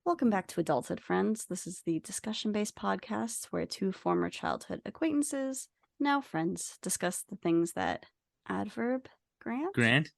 Welcome back to Adulthood, friends. This is the discussion-based podcast where two former childhood acquaintances, now friends, discuss the things that Grant?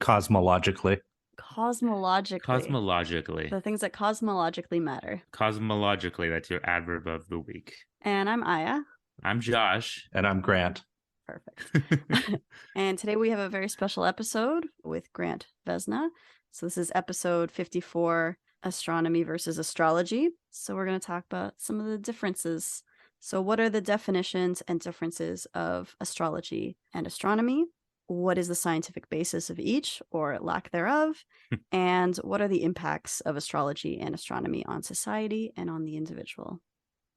Cosmologically. Cosmologically. The things that cosmologically matter. Cosmologically, that's your adverb of the week. And I'm Aya. I'm Josh. And I'm Grant. Perfect. And today we have a very special episode with Grant Vezina. So this is episode 54, Astronomy versus Astrology. So we're going to talk about some of the differences. So what are the definitions and differences of astrology and astronomy? What is the scientific basis of each or lack thereof? And what are the impacts of astrology and astronomy on society and on the individual?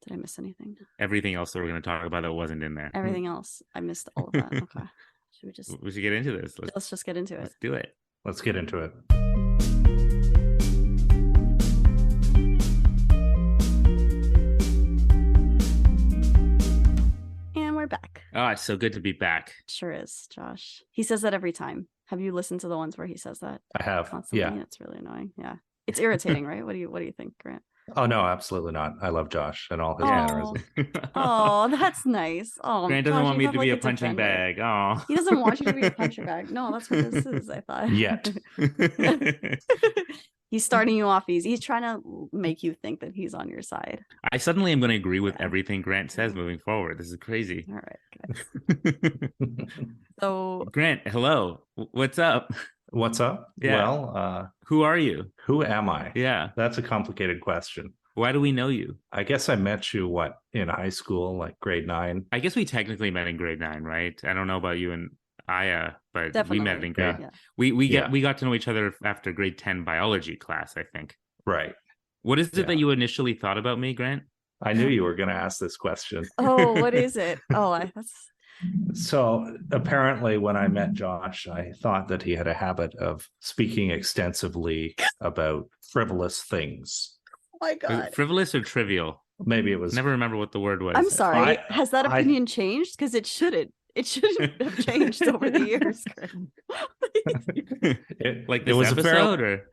Did I miss anything? Everything else that we're going to talk about that wasn't in there. Everything else. I missed all of that. Okay. We should get into this. Let's just get into it. Let's do it. Let's get into it. And we're back. Oh, it's so good to be back. Sure is, Josh. He says that every time. Have you listened to the ones where he says that? I have. Constantly? Yeah. It's really annoying. Yeah. It's irritating, right? What do you think, Grant? Oh, no, absolutely not. I love Josh and all his mannerisms. Oh, that's nice. Oh, Grant doesn't Josh, want me to be like a punching bag. Oh, he doesn't want you to be a punching bag. No, that's what this is, I thought. Yet. He's starting you off easy. He's trying to make you think that he's on your side. I suddenly am going to agree with everything Grant says moving forward. This is crazy. All right, guys. So, Grant, hello. What's up? What's up? Yeah. Well, who are you? Who am I? Yeah. That's a complicated question. Why do we know you? I guess I met you, in high school, like grade 9? I guess we technically met in grade 9, right? I don't know about you and Aya, but definitely. We met in grade. Yeah. We got to know each other after grade 10 biology class, I think. Right. What is it that you initially thought about me, Grant? I knew you were going to ask this question. Oh, what is it? So apparently when I met Josh, I thought that he had a habit of speaking extensively about frivolous things. Oh my God. Frivolous or trivial? Maybe it was. Never remember what the word was. I'm sorry. Has that opinion changed? Because it shouldn't. It shouldn't have changed over the years. It was episode,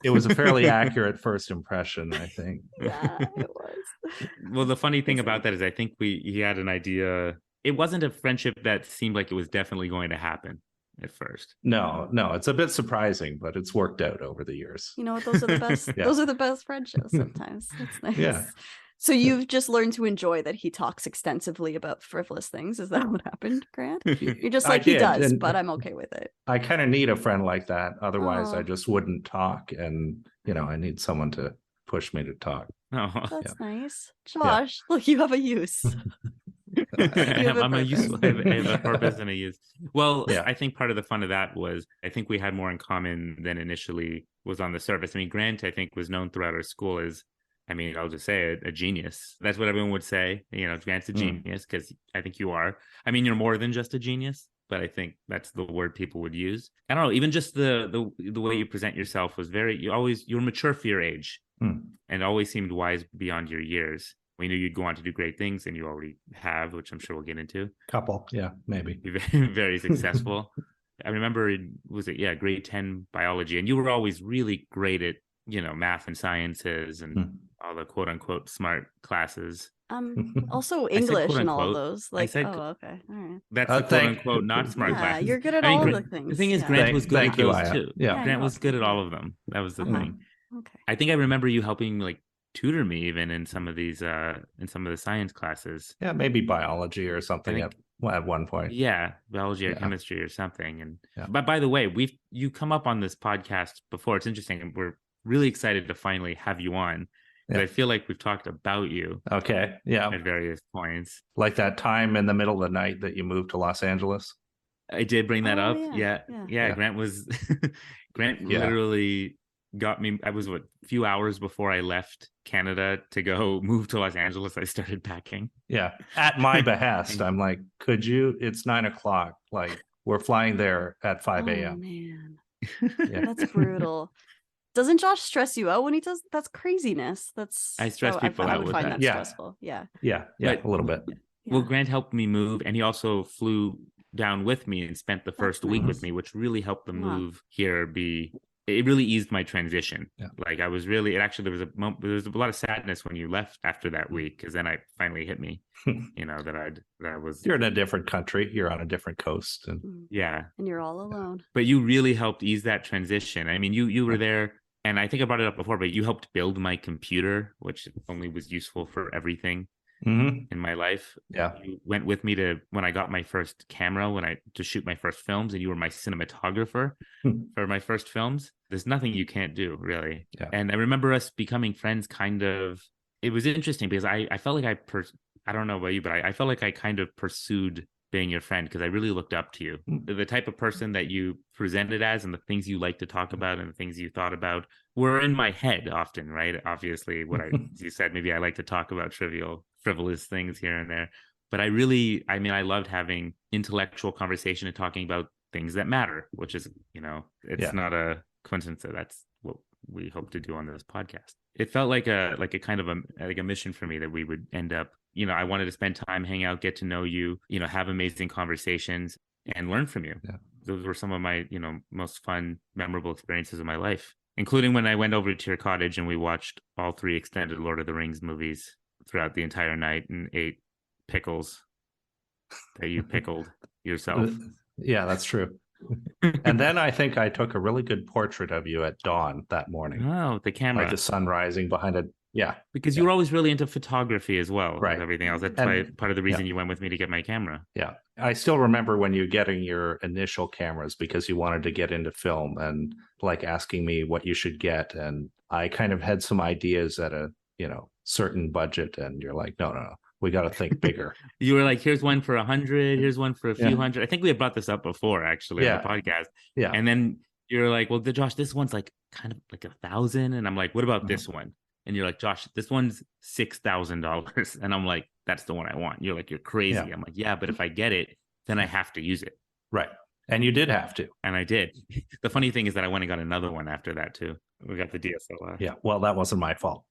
it was a fairly accurate first impression, I think. Yeah, it was. Well, the funny thing about that is I think he had an idea. It wasn't a friendship that seemed like it was definitely going to happen at first. No, it's a bit surprising, but it's worked out over the years. You know what? Those are the best. Yeah. Those are the best friendships sometimes. That's nice. Yeah. So you've just learned to enjoy that he talks extensively about frivolous things. Is that what happened, Grant? You're just like, he does, but I'm okay with it. I kind of need a friend like that. Otherwise, I just wouldn't talk. And, I need someone to push me to talk. Oh, that's nice. Josh, look, you have a use. I have a purpose and a use. Well, I think part of the fun of that was I think we had more in common than initially was on the surface. I mean, Grant, I think, was known throughout our school as, I'll just say it, a genius. That's what everyone would say. Grant's a genius because I think you are. I mean, you're more than just a genius, but I think that's the word people would use. I don't know. Even just the way you present yourself was you were mature for your age and always seemed wise beyond your years. We knew you'd go on to do great things, and you already have, which I'm sure we'll get into. Couple, yeah, maybe. You're very, very successful. I remember, grade 10 biology, and you were always really great at, math and sciences and all the quote unquote smart classes. Also English and all of those. Okay, all right. That's the quote unquote not smart classes. You're good at all of the things. The thing is, Grant was good at those too. Yeah, Grant was good at all of them. That was the thing. Okay. I think I remember you helping tutor me even in some of these in some of the science classes. Yeah, maybe biology or something at one point. Yeah, biology or chemistry or something. And but by the way, you come up on this podcast before. It's interesting, and we're really excited to finally have you on. I feel like we've talked about you. Okay. Yeah. At various points. Like that time in the middle of the night that you moved to Los Angeles. I did bring that up. Yeah. Grant was literally got me. I was a few hours before I left Canada to go move to Los Angeles. I started packing. Yeah, at my behest. I'm like, could you? It's 9:00. Like, we're flying there at 5 a.m. Oh man, that's brutal. Doesn't Josh stress you out when he does? That's craziness. I stress people out. I would with find that. stressful. Yeah, but, a little bit. Well, Grant helped me move, and he also flew down with me and spent the first week with me, which really helped the move here be it really eased my transition. Yeah. Like I was really, there was a lot of sadness when you left after that week, because then it finally hit me, that was. You're in a different country. You're on a different coast. And yeah. And you're all alone. But you really helped ease that transition. I mean, you were there, and I think I brought it up before, but you helped build my computer, which only was useful for everything in my life. Yeah. You went with me to when I got my first camera to shoot my first films, and you were my cinematographer for my first films. There's nothing you can't do, really. Yeah. And I remember us becoming friends kind of. It was interesting because I felt like I don't know about you, but I felt like I kind of pursued being your friend because I really looked up to you. The type of person that you presented as, and the things you like to talk about, and the things you thought about were in my head often, right? Obviously, you said, maybe I like to talk about frivolous things here and there. But I loved having intellectual conversation and talking about things that matter, which is, it's not a coincidence that that's what we hope to do on this podcast. It felt like a kind of a mission for me that we would end up, I wanted to spend time, hang out, get to know you, have amazing conversations and learn from you. Yeah. Those were some of my, most fun, memorable experiences of my life, including when I went over to your cottage and we watched all 3 extended Lord of the Rings movies throughout the entire night and ate pickles that you pickled yourself. Yeah, that's true. And then I think I took a really good portrait of you at dawn that morning. Oh, the camera. Like the sun rising behind it. Yeah. Because you were always really into photography as well. Right. With everything else. That's why part of the reason you went with me to get my camera. Yeah. I still remember when you're getting your initial cameras because you wanted to get into film and like asking me what you should get. And I kind of had some ideas at a, certain budget. And you're like, no. We got to think bigger. You were like, here's one for 100. Here's one for a few hundred. I think we had brought this up before, actually, on the podcast. Yeah. And then you're like, well, Josh, this one's like kind of like 1,000. And I'm like, what about this one? And you're like, Josh, this one's $6,000. And I'm like, that's the one I want. You're like, you're crazy. Yeah. I'm like, yeah, but if I get it, then I have to use it. Right. And you did have to. And I did. The funny thing is that I went and got another one after that, too. We got the DSLR. Yeah. Well, that wasn't my fault.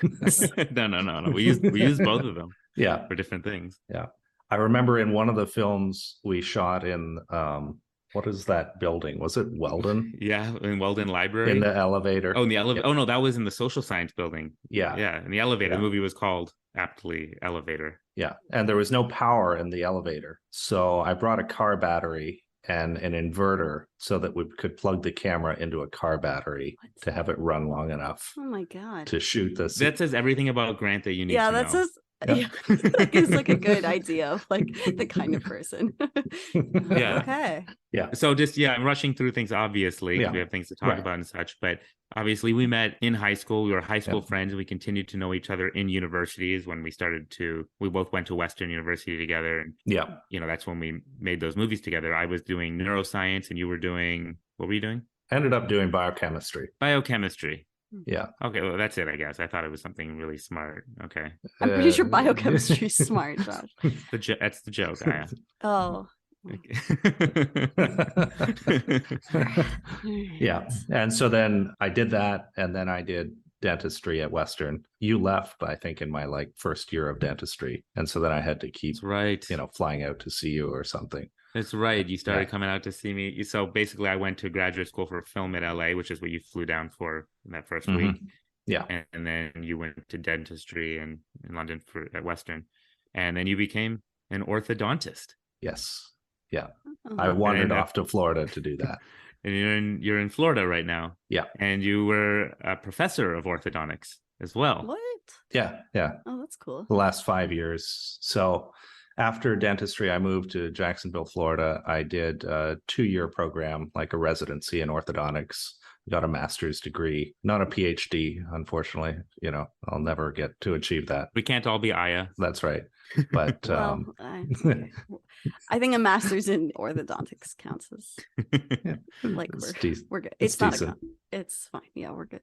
No. We used both of them. Yeah. For different things. Yeah. I remember in one of the films we shot in, what is that building? Was it Weldon? Yeah, in Weldon Library. In the elevator. Oh, in the elevator. Yeah. Oh, no, that was in the social science building. Yeah. Yeah, in the elevator. Yeah. The movie was called aptly Elevator. Yeah. And there was no power in the elevator. So I brought a car battery and an inverter so that we could plug the camera into a car battery to have it run long enough. Oh my God. To shoot this. That says everything about Grant that you need to know. Yeah, that says that gives like a good idea of like the kind of person. Yeah. Okay. Yeah. So just I'm rushing through things, obviously, because we have things to talk about and such. But obviously we met in high school. We were high school friends, and we continued to know each other in universities when we both went to Western University together. And that's when we made those movies together. I was doing neuroscience and you were doing, what were you doing? Ended up doing biochemistry. Yeah. Okay, well, that's it, I guess. I thought it was something really smart. Okay. I'm pretty sure biochemistry is smart, Josh. That's the joke. Yeah. Oh. Yeah. And so then I did that, and then I did dentistry at Western. You left, I think, in my first year of dentistry. And so then I had to keep, flying out to see you or something. That's right. You started coming out to see me. So basically, I went to graduate school for film at LA, which is what you flew down for in that first week. Yeah. And then you went to dentistry in London at Western. And then you became an orthodontist. Yes. Yeah. I wandered off to Florida to do that. And you're in Florida right now. Yeah. And you were a professor of orthodontics as well. What? Yeah. Yeah. Oh, that's cool. The last 5 years. So after dentistry, I moved to Jacksonville, Florida. I did a 2-year program, like a residency in orthodontics, got a master's degree, not a PhD, unfortunately. I'll never get to achieve that. We can't all be Aya. That's right. But I think a master's in orthodontics counts as we're good. It's not decent. It's fine. Yeah, we're good.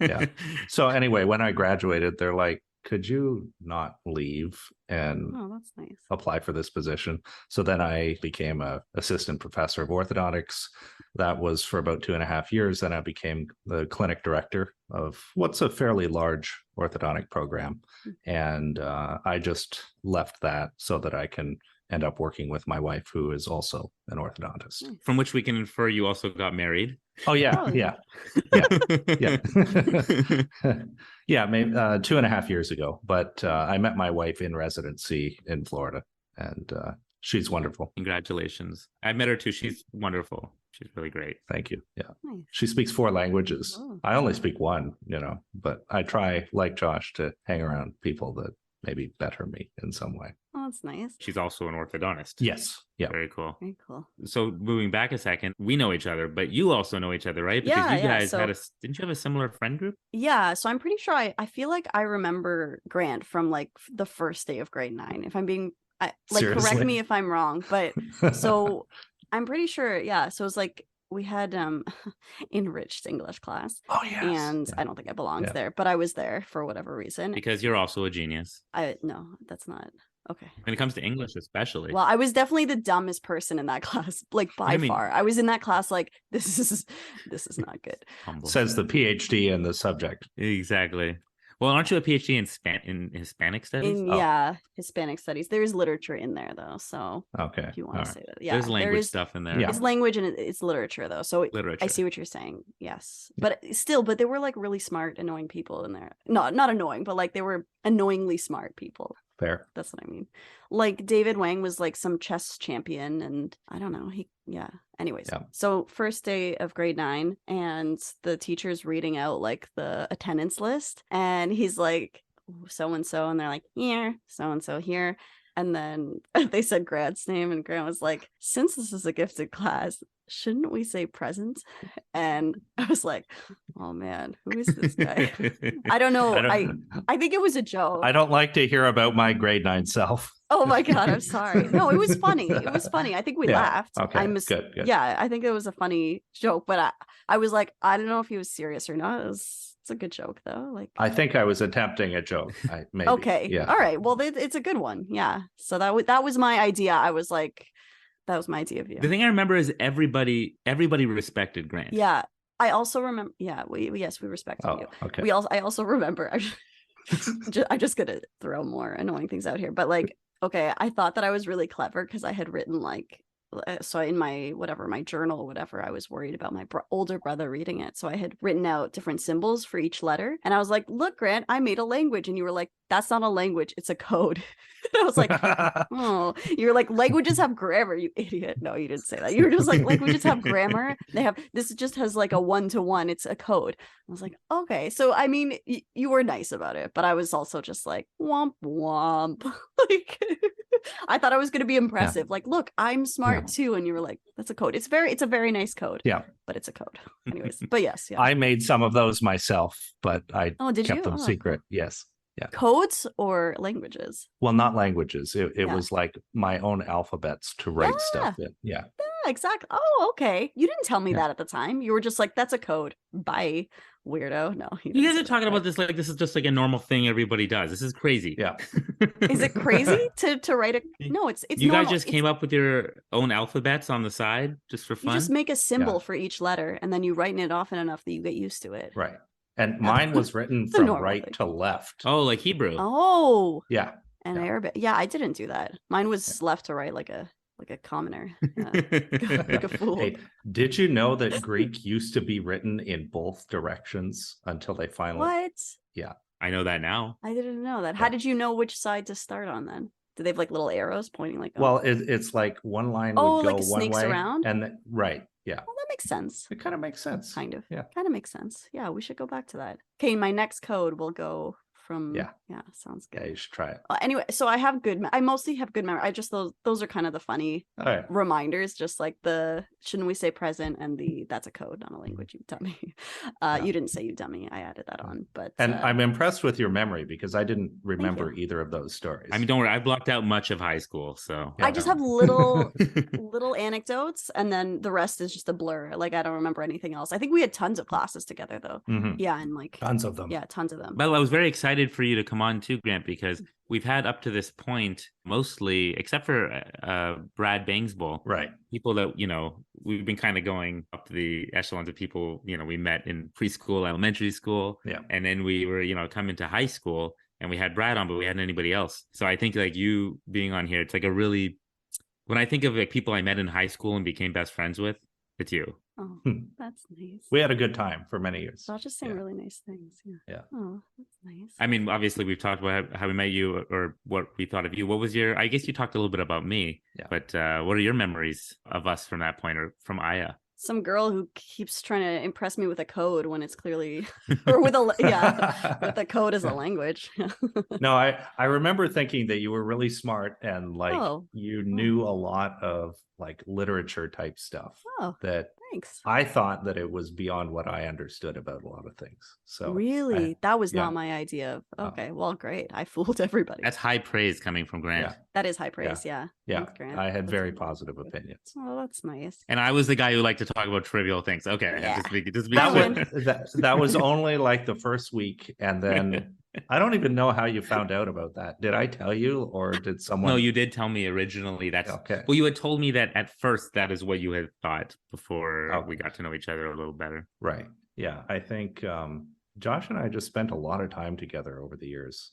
Yeah. So anyway, when I graduated, they're like, could you not leave and that's nice. Apply for this position? So then I became a assistant professor of orthodontics. That was for about 2.5 years. Then I became the clinic director of what's a fairly large orthodontic program. And I just left that so that I can end up working with my wife, who is also an orthodontist. From which we can infer you also got married. Oh, yeah. Oh, Yeah. Yeah. Yeah. Maybe 2.5 years ago. But I met my wife in residency in Florida, and she's wonderful. Congratulations. I met her too. She's wonderful. She's really great. Thank you. Yeah. Nice. She speaks 4 languages. Oh. I only speak 1, but I try, like Josh, to hang around people that maybe better me in some way. Oh, that's nice. She's also an orthodontist. Yes. Yeah. Very cool. Very cool. So moving back a second, we know each other, but you also know each other, right? Because you guys didn't you have a similar friend group? Yeah. So I'm pretty sure I feel like I remember Grant from like the first day of grade 9. If I'm being correct me if I'm wrong, but so I'm pretty sure. Yeah. So it was like we had enriched English class. Oh, yes. And I don't think I belonged there, but I was there for whatever reason. Because you're also a genius. No, that's not. Okay. When it comes to English, especially. Well, I was definitely the dumbest person in that class, like by far. I was in that class like, this is not good. Humble. Says the PhD in the subject. Exactly. Well, aren't you a PhD in Hispanic studies? Yeah, Hispanic studies. There is literature in there though, so okay, if you want to say that, yeah, there's language stuff in there. Yeah. It's language and it's literature though, so I see what you're saying. Yes, but there were like really smart, annoying people in there. No, not annoying, but like they were annoyingly smart people. Fair. That's what I mean. Like David Wang was like some chess champion, and I don't know. Anyways, so first day of grade 9, and the teacher's reading out like the attendance list, and he's like, so and so, and they're like, here, so and so here. And then they said Grant's name, and Grant was like, since this is a gifted class, shouldn't we say present? And I was like, oh man, who is this guy? I don't know. I think it was a joke. I don't like to hear about my grade 9 self. Oh my God, I'm sorry. No, it was funny. It was funny. I think we laughed. Okay, good. Yeah, I think it was a funny joke, but I was like, I don't know if he was serious or not. It's a good joke though. Like, I think I was attempting a joke. Maybe. Okay. Yeah. All right. Well, it's a good one. Yeah. So that was my idea. I was like, that was my idea of you. The thing I remember is everybody respected Grant. Yeah. I also remember. Yeah. We respected you. Okay. I also remember. I'm just gonna throw more annoying things out here, but like, okay, I thought that I was really clever because I had written like. So in my journal, whatever, I was worried about my older brother reading it. So I had written out different symbols for each letter. And I was like, look, Grant, I made a language. And you were like, that's not a language. It's a code. I was like, oh, you're like, languages have grammar, you idiot. No, you didn't say that. You were just like, languages have grammar. This just has like a 1-to-1. It's a code. I was like, okay. So, I mean, you were nice about it, but I was also just like, womp womp. Like, I thought I was going to be impressive. Like, look, I'm smart too. And you were like, that's a code. It's a very nice code. Yeah. But it's a code. Anyways, but yes. Yeah. I made some of those myself, but I kept them secret. Yes. Yeah. Codes or languages? Well, not languages. It was like my own alphabets to write stuff in. Yeah. Yeah, exactly. Oh, okay. You didn't tell me that at the time. You were just like, that's a code. Bye, weirdo. No. You guys are talking about this like this is just like a normal thing everybody does. This is crazy. Yeah. Is it crazy to write a No, it's you normal. Guys just came up with your own alphabets on the side just for fun? You just make a symbol for each letter and then you write it often enough that you get used to it. Right. And mine was written from right to left. Oh, like Hebrew. Oh. Yeah. And Arabic. Yeah, I didn't do that. Mine was left to right like a commoner. Like a fool. Hey, did you know that Greek used to be written in both directions until they finally What? Yeah. I know that now. I didn't know that. How did you know which side to start on then? Do they have like little arrows pointing like Well, it's like one line would go like one snakes way around? and then, right. Yeah. Well, that makes sense. It kind of makes sense. Kind of. Yeah. Kind of makes sense. Yeah, we should go back to that. Okay, my next code will go from sounds good. Yeah, you should try it. Anyway, so I have I mostly have good memory. I just those are kind of the funny reminders, just like the shouldn't we say present and that's a code, not a language, you dummy. You didn't say you dummy. I added that on, but I'm impressed with your memory because I didn't remember either of those stories. I mean, don't worry, I blocked out much of high school, so I just have little anecdotes, and then the rest is just a blur. Like I don't remember anything else. I think we had tons of classes together though. Mm-hmm. Yeah, and like tons of them. Yeah, tons of them. Well, I was very excited for you to come on too, Grant, because we've had up to this point mostly, except for Brad Bangsbull, right? People that we've been kind of going up the echelons of people we met in preschool, elementary school, and then we were coming to high school, and we had Brad on, but we hadn't anybody else. So I think like you being on here, it's like a really When I think of like people I met in high school and became best friends with, it's you. Oh, that's nice. We had a good time for many years. I'll just saying really nice things. Yeah. Oh, that's nice. I mean, obviously, we've talked about how we met you or what we thought of you. What was your? I guess you talked a little bit about me. Yeah. But what are your memories of us from that point, or from Aya? Some girl who keeps trying to impress me with a code when it's clearly, or with with a code as a language. No, I remember thinking that you were really smart and like you knew a lot of like literature type stuff. Oh, that thanks. I thought that it was beyond what I understood about a lot of things. So really, that was not my idea. Okay, well, great. I fooled everybody. That's high praise coming from Grant. Yeah. That is high praise. Yeah. Thanks, Grant. I had very positive opinions. Oh, that's nice. And I was the guy who liked to talk about trivial things. Okay, yeah. That was only like the first week, and then I don't even know how you found out about that. Did I tell you, or did someone? No, you did tell me originally. That's okay. Well, you had told me that at first that is what you had thought before we got to know each other a little better. Right. Yeah. I think Josh and I just spent a lot of time together over the years.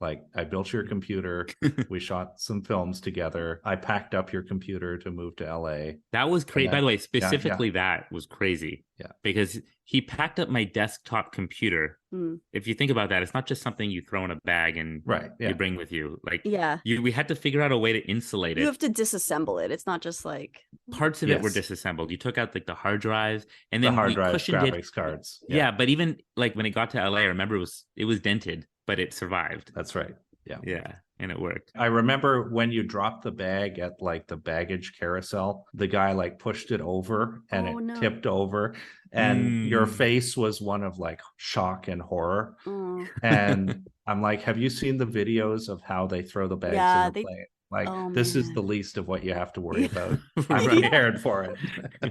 Like, I built your computer. We shot some films together. I packed up your computer to move to LA. That was crazy. By the way, specifically that was crazy. Yeah. Because he packed up my desktop computer. If you think about that, it's not just something you throw in a bag and you bring with you. Like, we had to figure out a way to insulate it. You have to disassemble it. It's not just like parts of it were disassembled. You took out like the hard drives and then the hard drives, cushioned graphics cards. Yeah, but even like when it got to LA, I remember it was dented, but it survived. That's right. Yeah, and it worked. I remember when you dropped the bag at like the baggage carousel, the guy like pushed it over and it tipped over, and your face was one of like shock and horror. And I'm like, have you seen the videos of how they throw the bags in the plane? Like, this is the least of what you have to worry about. I'm prepared for it.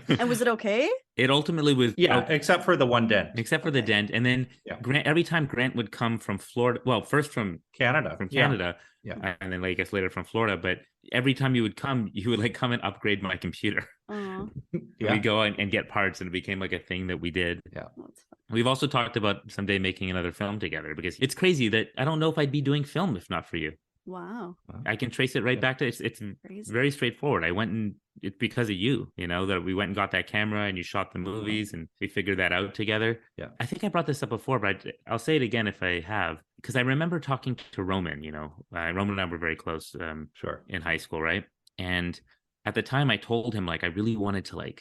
And was it okay? It ultimately was. Except for the one dent. Except for the dent. And then Grant, every time Grant would come from Florida, well, first from Canada. And then I guess later from Florida. But every time you would come like come and upgrade my computer. We'd go and get parts, and it became like a thing that we did. Yeah. We've also talked about someday making another film together, because it's crazy that I don't know if I'd be doing film if not for you. Wow. I can trace it right back to it's very straightforward. I went and it's because of you, that we went and got that camera and you shot the movies and we figured that out together. Yeah. I think I brought this up before, but I'll say it again if I have, because I remember talking to Roman, Roman and I were very close in high school, right? And at the time I told him like I really wanted to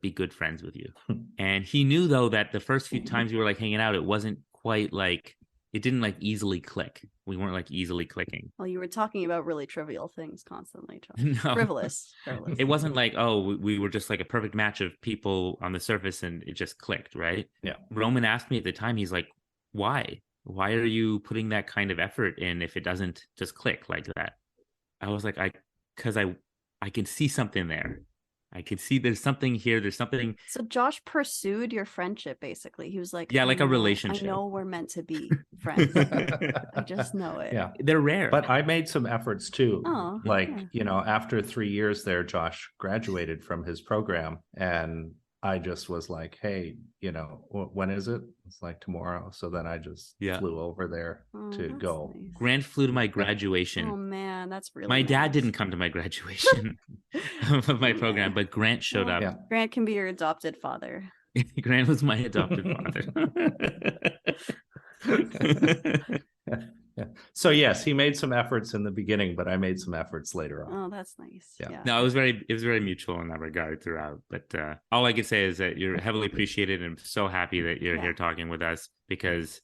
be good friends with you. And he knew though that the first few times we were like hanging out, it wasn't quite like it didn't like easily click. We weren't like easily clicking. Well, you were talking about really trivial things constantly. No. Frivolous. It wasn't like, we were just like a perfect match of people on the surface and it just clicked, right? Yeah. Roman asked me at the time, he's like, why? Why are you putting that kind of effort in if it doesn't just click like that? I was like, because I can see something there. I can see there's something here. There's something. So Josh pursued your friendship, basically. He was like, like a relationship. I know we're meant to be friends. I just know it. Yeah. They're rare. But I made some efforts too. Oh, after 3 years there, Josh graduated from his program, and I just was like, hey, when is it? It's like tomorrow. So then I just flew over there to go. Nice. Grant flew to my graduation. Oh man, that's really my nice. dad didn't come to my graduation of my program, but Grant showed up. Yeah. Grant can be your adopted father. Grant was my adopted father. Yeah. So yes, he made some efforts in the beginning, but I made some efforts later on. Oh, that's nice. Yeah. No, it was very mutual in that regard throughout. But all I can say is that you're heavily appreciated, and I'm so happy that you're here talking with us, because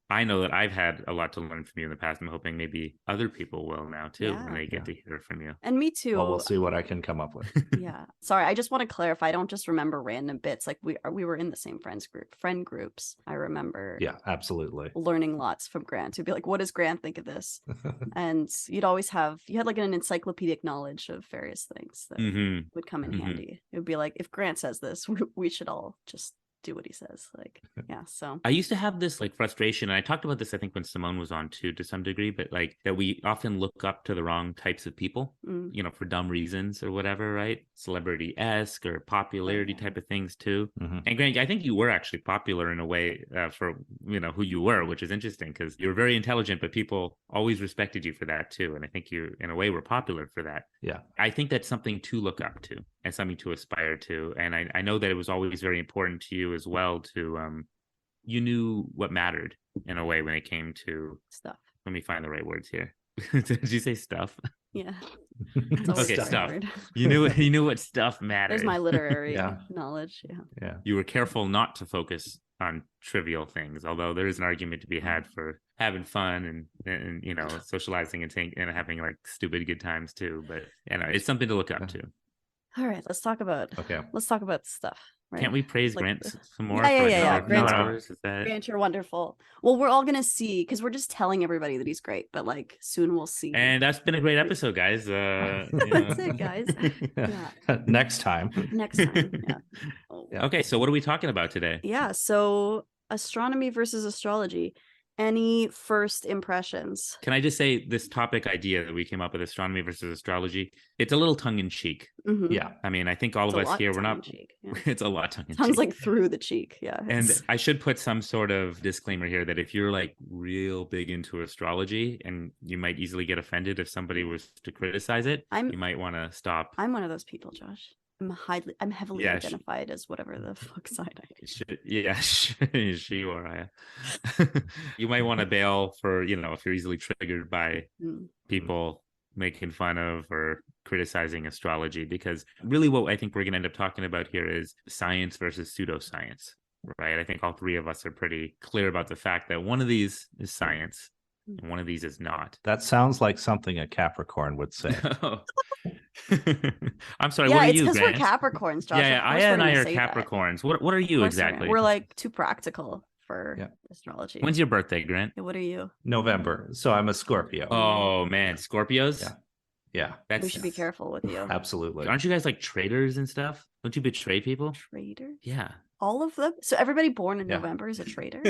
I know that I've had a lot to learn from you in the past. I'm hoping maybe other people will now too, when they get to hear from you. And me too. Well, we'll see what I can come up with. Yeah. Sorry, I just want to clarify. I don't just remember random bits. Like we were in the same friend groups. I remember. Yeah, absolutely. Learning lots from Grant. To be like, what does Grant think of this? And you had like an encyclopedic knowledge of various things that would come in handy. It would be like, if Grant says this, we should all just do what he says. Like, yeah. So I used to have this like frustration, and I talked about this, I think, when Simone was on too, to some degree, but like that we often look up to the wrong types of people, for dumb reasons or whatever, right? Celebrity-esque or popularity type of things too. And Grant, I think you were actually popular in a way for, who you were, which is interesting because you were very intelligent, but people always respected you for that too. And I think you, in a way, were popular for that. Yeah. I think that's something to look up to and something to aspire to. And I know that it was always very important to you as well to, you knew what mattered in a way when it came to stuff. Let me find the right words here. Did you say stuff? Yeah. Okay, stuff. You knew what stuff mattered. There's my literary knowledge. Yeah. You were careful not to focus on trivial things, although there is an argument to be had for having fun and socializing and having like stupid good times too. But it's something to look up to. All right, let's talk about stuff. Right? Can't we praise Grant some more? Yeah. Grant, you're wonderful. Well, we're all gonna see because we're just telling everybody that he's great, but like soon we'll see. And that's been a great episode, guys. That's it, guys. Yeah. Next time. Yeah. Okay, so what are we talking about today? Yeah, so astronomy versus astrology. Any first impressions? Can I just say this topic idea that we came up with, astronomy versus astrology, it's a little tongue-in-cheek. Yeah. I mean, I think all of us here, we're not... Yeah. It's a lot tongue-in-cheek. Sounds like through the cheek, yeah. And I should put some sort of disclaimer here that if you're like real big into astrology, and you might easily get offended if somebody was to criticize it, you might want to stop. I'm one of those people, Josh. I'm heavily identified as whatever the fuck side I am. She or I. You might want to bail for, if you're easily triggered by people making fun of or criticizing astrology, because really what I think we're going to end up talking about here is science versus pseudoscience, right? I think all three of us are pretty clear about the fact that one of these is science and one of these is not. That sounds like something a Capricorn would say. I'm sorry. What are you, Grant? We're Capricorns, Josh. Yeah, Aya and I are Capricorns. What are you exactly? We're like too practical for astrology. When's your birthday, Grant? What are you? November. So I'm a Scorpio. Oh man, Scorpios. Yeah. We should be careful with you. Absolutely. Aren't you guys like traitors and stuff? Don't you betray people? Traitors? Yeah. All of them? So everybody born in November is a traitor?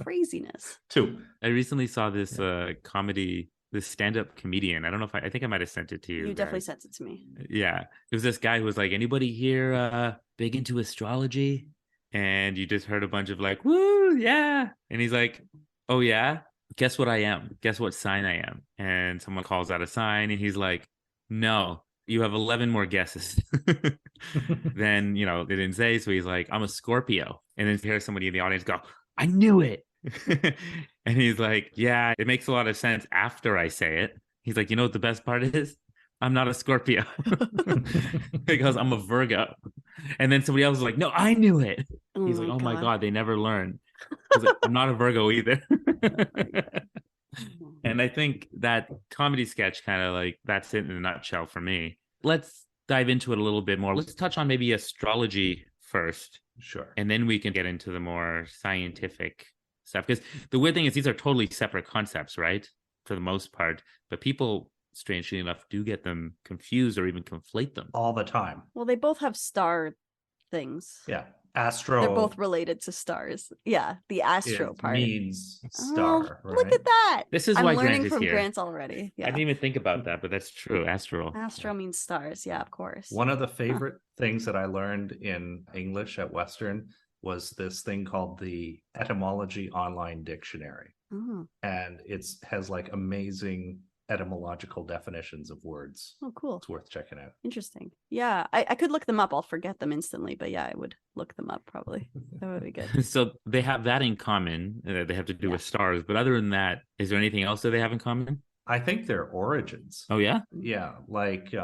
Craziness. 2. I recently saw this comedy, this stand-up comedian. I don't know if I think I might have sent it to you. You definitely sent it to me. Yeah. It was this guy who was like, anybody here big into astrology? And you just heard a bunch of like, woo, yeah. And he's like, oh yeah? Guess what I am? Guess what sign I am? And someone calls out a sign and he's like, no, you have 11 more guesses. Then, they didn't say. So he's like, I'm a Scorpio. And then you hear somebody in the audience go, I knew it. And he's like, yeah, it makes a lot of sense after I say it. He's like, you know what the best part is? I'm not a Scorpio. Because I'm a Virgo. And then somebody else is like, no, I knew it. He's like, oh my God, they never learn. Like, I'm not a Virgo either. And I think that comedy sketch kind of like, that's it in a nutshell for me. Let's dive into it a little bit more. Let's touch on maybe astrology first. Sure. And then we can get into the more scientific stuff. Because the weird thing is these are totally separate concepts, right? For the most part. But people, strangely enough, do get them confused or even conflate them. All the time. Well, they both have star things. Yeah. Astro. They're both related to stars. Yeah, the astro part means star. Right? Look at that. This is why I'm learning Grant is from here. Grant already. Yeah. I didn't even think about that, but that's true. Astro means stars. Yeah, of course. One of the favorite things that I learned in English at Western was this thing called the Etymology Online Dictionary. And it has like amazing etymological definitions of words. Oh, cool. It's worth checking out. Interesting. Yeah, I could look them up. I'll forget them instantly, but yeah, I would look them up probably. That would be good. So they have that in common. They have to do with stars. But other than that, is there anything else that they have in common? I think their origins. Oh, yeah? Yeah. Like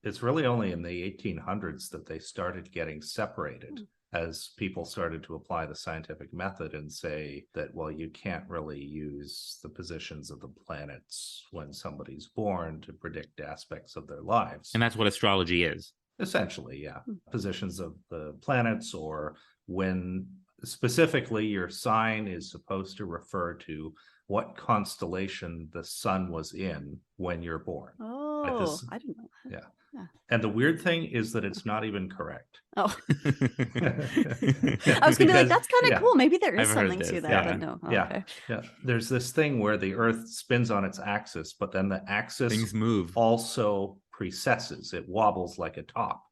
it's really only in the 1800s that they started getting separated. As people started to apply the scientific method and say that, well, you can't really use the positions of the planets when somebody's born to predict aspects of their lives. And that's what astrology is. Essentially, yeah. Positions of the planets, or when specifically your sign is supposed to refer to what constellation the sun was in when you're born. Oh, I didn't know that. Yeah. And the weird thing is that it's not even correct. Oh. I was going to be like, that's kind of cool. Maybe there is something to that, but no. Oh, okay. Yeah. There's this thing where the Earth spins on its axis, but then the axis things move. Also precesses. It wobbles like a top.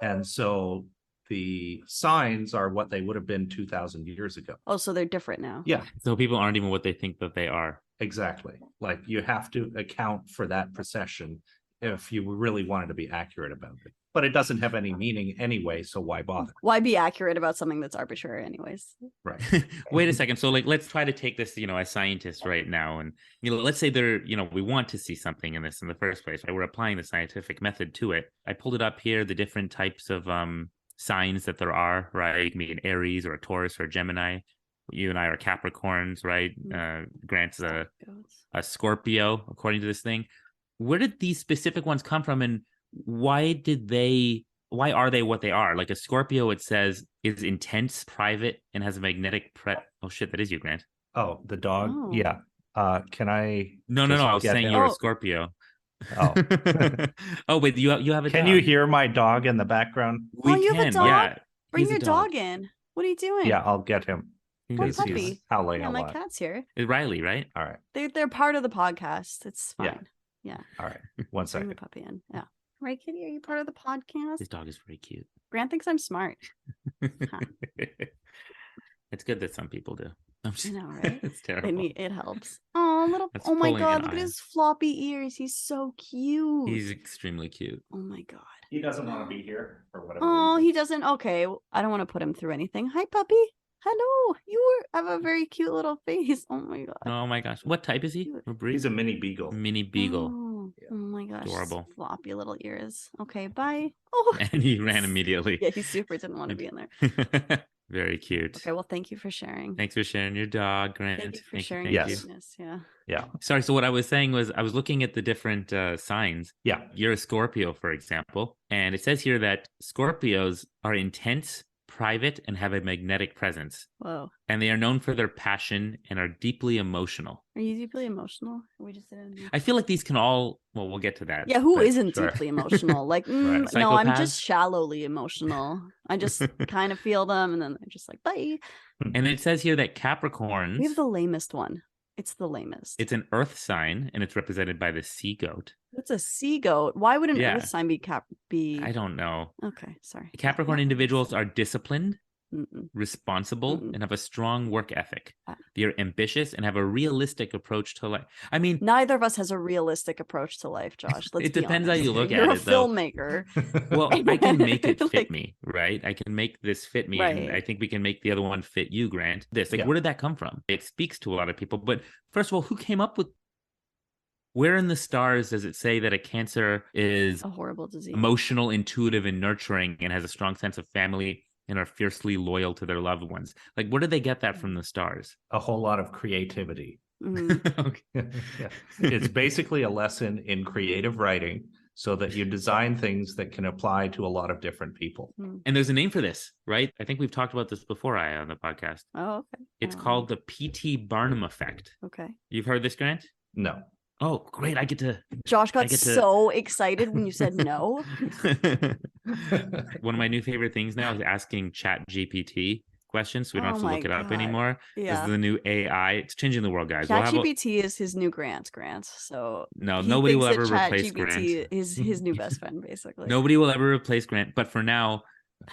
And so the signs are what they would have been 2,000 years ago. Oh, so they're different now. Yeah. So people aren't even what they think that they are. Exactly. Like you have to account for that precession if you really wanted to be accurate about it. But it doesn't have any meaning anyway, so why bother? Why be accurate about something that's arbitrary anyways? Right. Wait a second. So let's try to take this, as scientists right now. And, let's say we want to see something in this in the first place, right? We're applying the scientific method to it. I pulled it up here, the different types of signs that there are, right? You can be an Aries or a Taurus or a Gemini. You and I are Capricorns, right? Grant's a Scorpio, according to this thing. Where did these specific ones come from, and why are they what they are? Like a Scorpio, it says, is intense, private, and has a magnetic oh shit, that is you, Grant. Oh, the dog? Oh. Yeah. Can I? No, I was saying you're a Scorpio. Oh. Oh, wait, you have a dog. Can you hear my dog in the background? You have a dog? Yeah. Bring your dog in. What are you doing? Yeah, I'll get him. Poor puppy. He's howling a my lot. cat's here. It's Riley, right? All right. They're part of the podcast. It's fine. Yeah. All right. 1 second. Bring the puppy in. Yeah. Right, Kitty? Are you part of the podcast? This dog is very cute. Grant thinks I'm smart. It's good that some people do. I know, right? It's terrible. It helps. Oh, oh my God! Look at his floppy ears. He's so cute. He's extremely cute. Oh my God. He doesn't want to be here or whatever. Oh, he doesn't. Okay, I don't want to put him through anything. Hi, puppy. Hello. You have a very cute little face. Oh my God. Oh my gosh. What type is he? He's a mini beagle. Mini beagle. Oh my gosh. Adorable. Floppy little ears. Okay, bye. Oh. And he ran immediately. Yeah, he super didn't want to be in there. Very cute. Okay, well, thank you for sharing. Thanks for sharing your dog, Grant. Thank you for sharing your goodness. Yeah. Sorry. So what I was saying was I was looking at the different signs. Yeah. You're a Scorpio, for example. And it says here that Scorpios are intense, private, and have a magnetic presence. Whoa. And they are known for their passion and are deeply emotional. Are you deeply emotional? We just didn't. I feel like these can all. Well, we'll get to that. Yeah, who isn't deeply emotional? Like, no, I'm just shallowly emotional. I just kind of feel them, and then they're just like, bye. And it says here that Capricorns. We have the lamest one. It's the lamest. It's an Earth sign, and it's represented by the sea goat. What's a sea goat? Why would an Earth sign be? I don't know. Okay, sorry. Capricorn individuals are disciplined, responsible, and have a strong work ethic. They're ambitious and have a realistic approach to life. I mean, neither of us has a realistic approach to life, Josh. It depends how you look at it. You're a filmmaker. Well, I can make it fit me, right? I can make this fit me, and I think we can make the other one fit you, Grant. Where did that come from? It speaks to a lot of people. But first of all, who came up with? Where in the stars does it say that a Cancer is a horrible disease, emotional, intuitive, and nurturing, and has a strong sense of family, and are fiercely loyal to their loved ones? Like, where did they get that from the stars? A whole lot of creativity. Okay. It's basically a lesson in creative writing so that you design things that can apply to a lot of different people. And there's a name for this, right? I think we've talked about this before on the podcast. Oh, okay. It's called the P.T. Barnum Effect. Okay. You've heard this, Grant? No. Oh, great. I get to. Josh got so excited when you said no. One of my new favorite things now is asking Chat GPT questions, so we don't have to look it up anymore. Yeah. This is the new AI. It's changing the world, guys. Chat GPT is his new Grant. So no, nobody will ever replace Grant. Is his new best friend, basically. Nobody will ever replace Grant. But for now,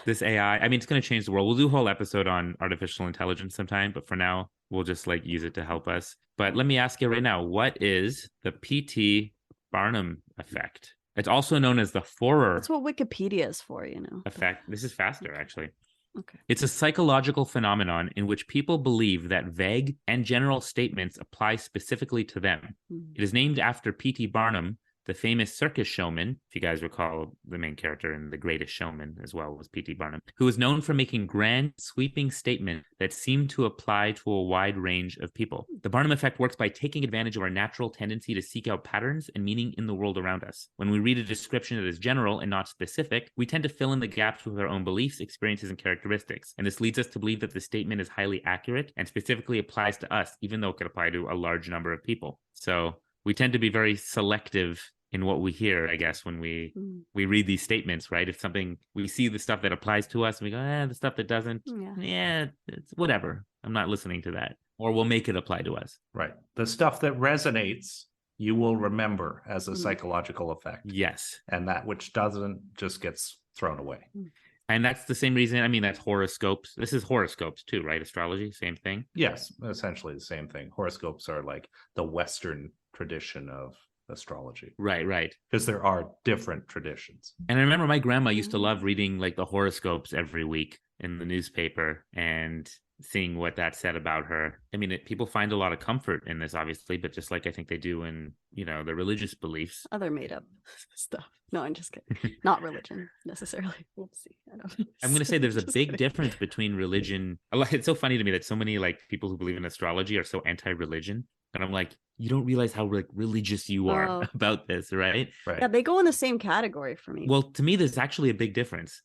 this AI, I mean, it's going to change the world. We'll do a whole episode on artificial intelligence sometime, but for now, we'll just use it to help us. But let me ask you right now, what is the P.T. Barnum effect? It's also known as the Forer. That's what Wikipedia is for, effect. This is faster, actually. Okay. It's a psychological phenomenon in which people believe that vague and general statements apply specifically to them. It is named after P.T. Barnum, the famous circus showman. If you guys recall, the main character in The Greatest Showman as well was P.T. Barnum, who was known for making grand, sweeping statements that seemed to apply to a wide range of people. The Barnum effect works by taking advantage of our natural tendency to seek out patterns and meaning in the world around us. When we read a description that is general and not specific, we tend to fill in the gaps with our own beliefs, experiences, and characteristics. And this leads us to believe that the statement is highly accurate and specifically applies to us, even though it could apply to a large number of people. So we tend to be very selective in what we hear, I guess, when we read these statements, right? If something, we see the stuff that applies to us and we go, the stuff that doesn't, it's whatever. I'm not listening to that. Or we'll make it apply to us. Right. The stuff that resonates, you will remember as a psychological effect. Yes. And that which doesn't just gets thrown away. And that's the same reason. I mean, that's horoscopes. This is horoscopes too, right? Astrology, same thing. Yes, essentially the same thing. Horoscopes are like the Western tradition of astrology. Right. Because there are different traditions. And I remember my grandma used to love reading like the horoscopes every week in the newspaper and seeing what that said about her. I mean, people find a lot of comfort in this, obviously, but just like I think they do in, their religious beliefs. Other made up stuff. No, I'm just kidding. Not religion necessarily. Whoopsie. I'm going to say there's a big difference between religion. It's so funny to me that so many like people who believe in astrology are so anti-religion. And I'm like, you don't realize how like religious you are about this, right? Yeah, they go in the same category for me. Well, to me, there's actually a big difference.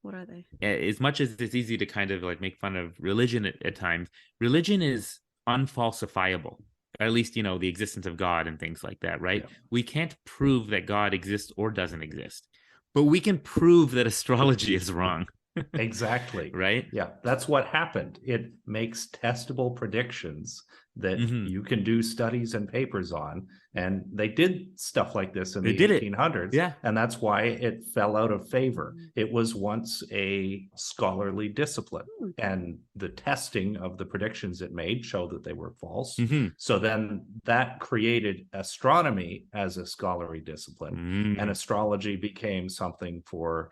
What are they? As much as it's easy to kind of like make fun of religion at times, religion is unfalsifiable. Or at least, the existence of God and things like that, right? Yeah. We can't prove that God exists or doesn't exist, but we can prove that astrology is wrong. Exactly. Right? Yeah, that's what happened. It makes testable predictions that you can do studies and papers on. And they did stuff like this in the 1800s. Yeah. And that's why it fell out of favor. It was once a scholarly discipline. And the testing of the predictions it made showed that they were false. So then that created astronomy as a scholarly discipline. And astrology became something for,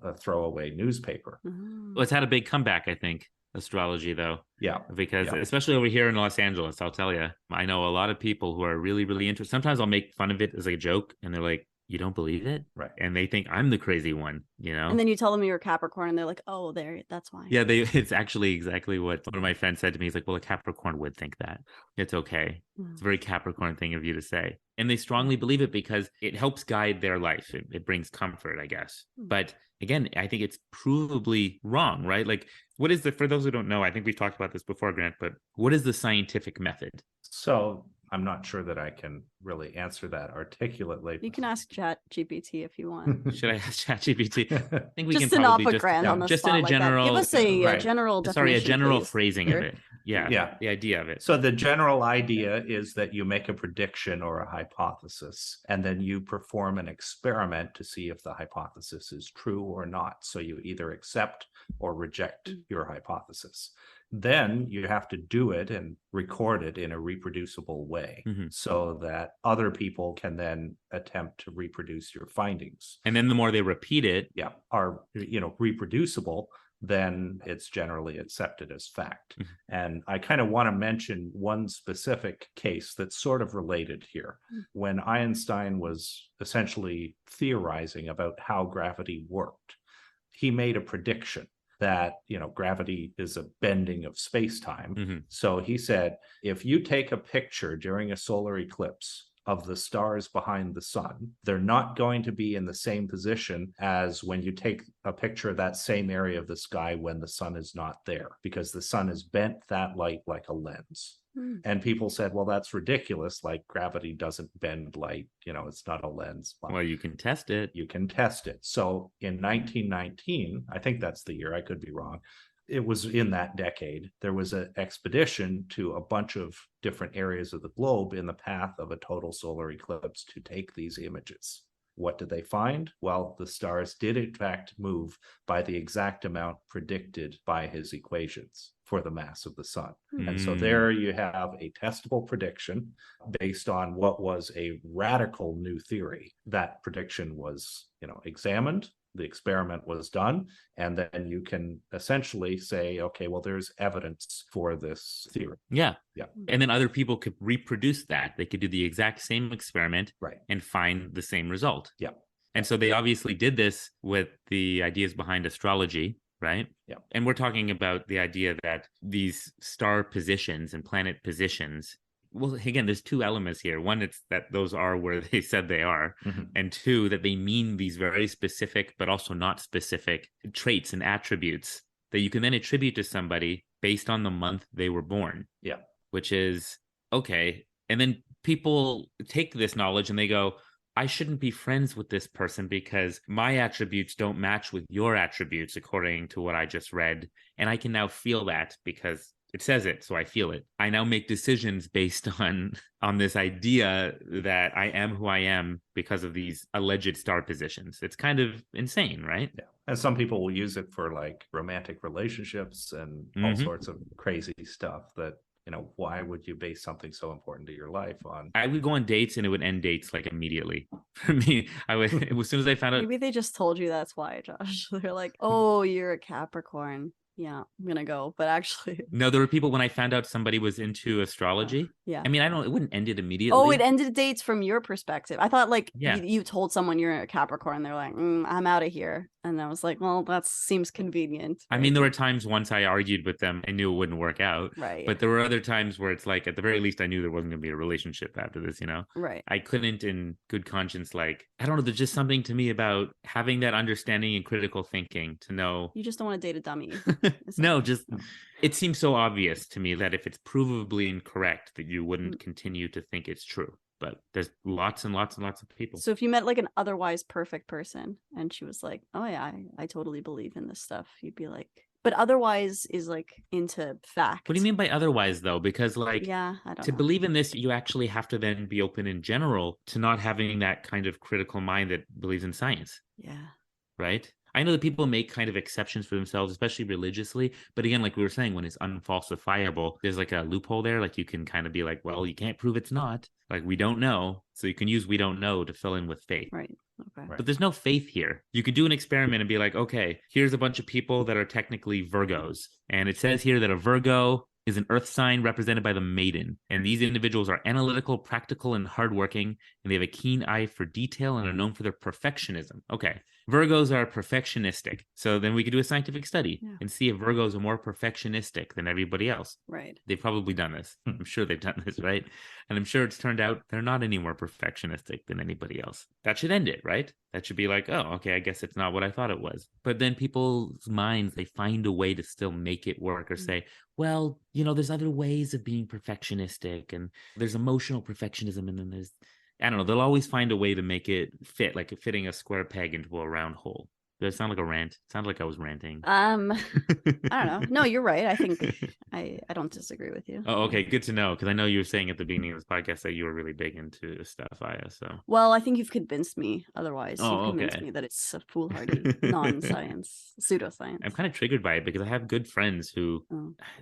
a throwaway newspaper. Well, it's had a big comeback, I think. Astrology, though. Yeah. Because especially over here in Los Angeles, I'll tell you, I know a lot of people who are really, really interested. Sometimes I'll make fun of it as a joke and they're like, you don't believe it? Right. And they think I'm the crazy one, And then you tell them you're a Capricorn and they're like, oh, that's why. Yeah, it's actually exactly what one of my friends said to me. He's like, well, a Capricorn would think that. It's okay. It's a very Capricorn thing of you to say. And they strongly believe it because it helps guide their life. It brings comfort, I guess. But again, I think it's provably wrong, right? Like, what is for those who don't know, I think we've talked about this before, Grant, but what is the scientific method? So I'm not sure that I can really answer that articulately. You can ask ChatGPT if you want. Should I ask ChatGPT? I think we just can probably not put Grant on the just spot in a general. Give us a general definition. Sorry, a general please. phrasing of it. Yeah, the idea of it. So the general idea is that you make a prediction or a hypothesis, and then you perform an experiment to see if the hypothesis is true or not. So you either accept or reject your hypothesis. Then you have to do it and record it in a reproducible way so that other people can then attempt to reproduce your findings. And then the more they repeat it, are reproducible, then it's generally accepted as fact. And I kind of want to mention one specific case that's sort of related here. When Einstein was essentially theorizing about how gravity worked, he made a prediction that, gravity is a bending of space-time. So he said, if you take a picture during a solar eclipse of the stars behind the sun, they're not going to be in the same position as when you take a picture of that same area of the sky when the sun is not there, because the sun has bent that light like a lens. And people said, well, that's ridiculous. Like, gravity doesn't bend light. It's not a lens. Well, you can test it. You can test it. So in 1919, I think that's the year, I could be wrong. It was in that decade, there was an expedition to a bunch of different areas of the globe in the path of a total solar eclipse to take these images. What did they find? Well, the stars did in fact move by the exact amount predicted by his equations for the mass of the sun. And so there you have a testable prediction based on what was a radical new theory. That prediction was, examined. The experiment was done, and then you can essentially say, okay, well, there's evidence for this theory. Yeah. And then other people could reproduce that. They could do the exact same experiment and find the same result. And so they obviously did this with the ideas behind astrology, right? And we're talking about the idea that these star positions and planet positions, well, again, there's two elements here. One, it's that those are where they said they are. And two, that they mean these very specific, but also not specific traits and attributes that you can then attribute to somebody based on the month they were born. Which is, okay. And then people take this knowledge and they go, I shouldn't be friends with this person because my attributes don't match with your attributes according to what I just read. And I can now feel that because it says it, so I feel it. I now make decisions based on this idea that I am who I am because of these alleged star positions. It's kind of insane, right? Yeah. And some people will use it for like romantic relationships and all sorts of crazy stuff that, why would you base something so important to your life on? I would go on dates and it would end dates like immediately. For me, I would, as soon as I found out. Maybe they just told you that's why, Josh. They're like, oh, you're a Capricorn. Yeah, I'm gonna go. But actually, no, there were people when I found out somebody was into astrology. yeah. I mean, it wouldn't end it immediately. Oh, it ended dates from your perspective. I thought like Yeah. you told someone you're a Capricorn. They're like, I'm out of here. And I was like, well, that seems convenient. I mean, there were times once I argued with them, I knew it wouldn't work out. Right. But there were other times where it's like, at the very least, I knew there wasn't going to be a relationship after this, Right. I couldn't in good conscience, like, I don't know, there's just something to me about having that understanding and critical thinking to know. You just don't want to date a dummy. No, just, it seems so obvious to me that if it's provably incorrect, that you wouldn't continue to think it's true. But there's lots and lots and lots of people. So if you met like an otherwise perfect person and she was like, oh yeah, I totally believe in this stuff, you'd be like, but otherwise is like into fact. What do you mean by otherwise though? Because like, yeah, I don't to know. believe in this, you actually have to then be open in general to not having that kind of critical mind that believes in science. Yeah. Right? I know that people make kind of exceptions for themselves, especially religiously. But again, like we were saying, when it's unfalsifiable, there's like a loophole there. Like you can kind of be like, well, you can't prove it's not. Like we don't know. So you can use we don't know to fill in with faith. Right. Okay. But there's no faith here. You could do an experiment and be like, okay, here's a bunch of people that are technically Virgos. And it says here that a Virgo is an earth sign represented by the maiden. And these individuals are analytical, practical, and hardworking. And they have a keen eye for detail and are known for their perfectionism. Okay. Virgos are perfectionistic. So then we could do a scientific study and see if Virgos are more perfectionistic than everybody else. Right. They've probably done this. I'm sure they've done this, right? And I'm sure it's turned out they're not any more perfectionistic than anybody else. That should end it, right? That should be like, oh, okay, I guess it's not what I thought it was. But then people's minds, they find a way to still make it work or say, well, there's other ways of being perfectionistic and there's emotional perfectionism and then there's, I don't know, they'll always find a way to make it fit, like fitting a square peg into a round hole. Does it sound like a rant? It sounded like I was ranting. I don't know. No, you're right. I think I don't disagree with you. Oh, okay. Good to know. Because I know you were saying at the beginning of this podcast that you were really big into stuff, Aya. So. Well, I think you've convinced me. Otherwise, you've convinced okay. me that it's a foolhardy non-science, pseudoscience. I'm kind of triggered by it because I have good friends who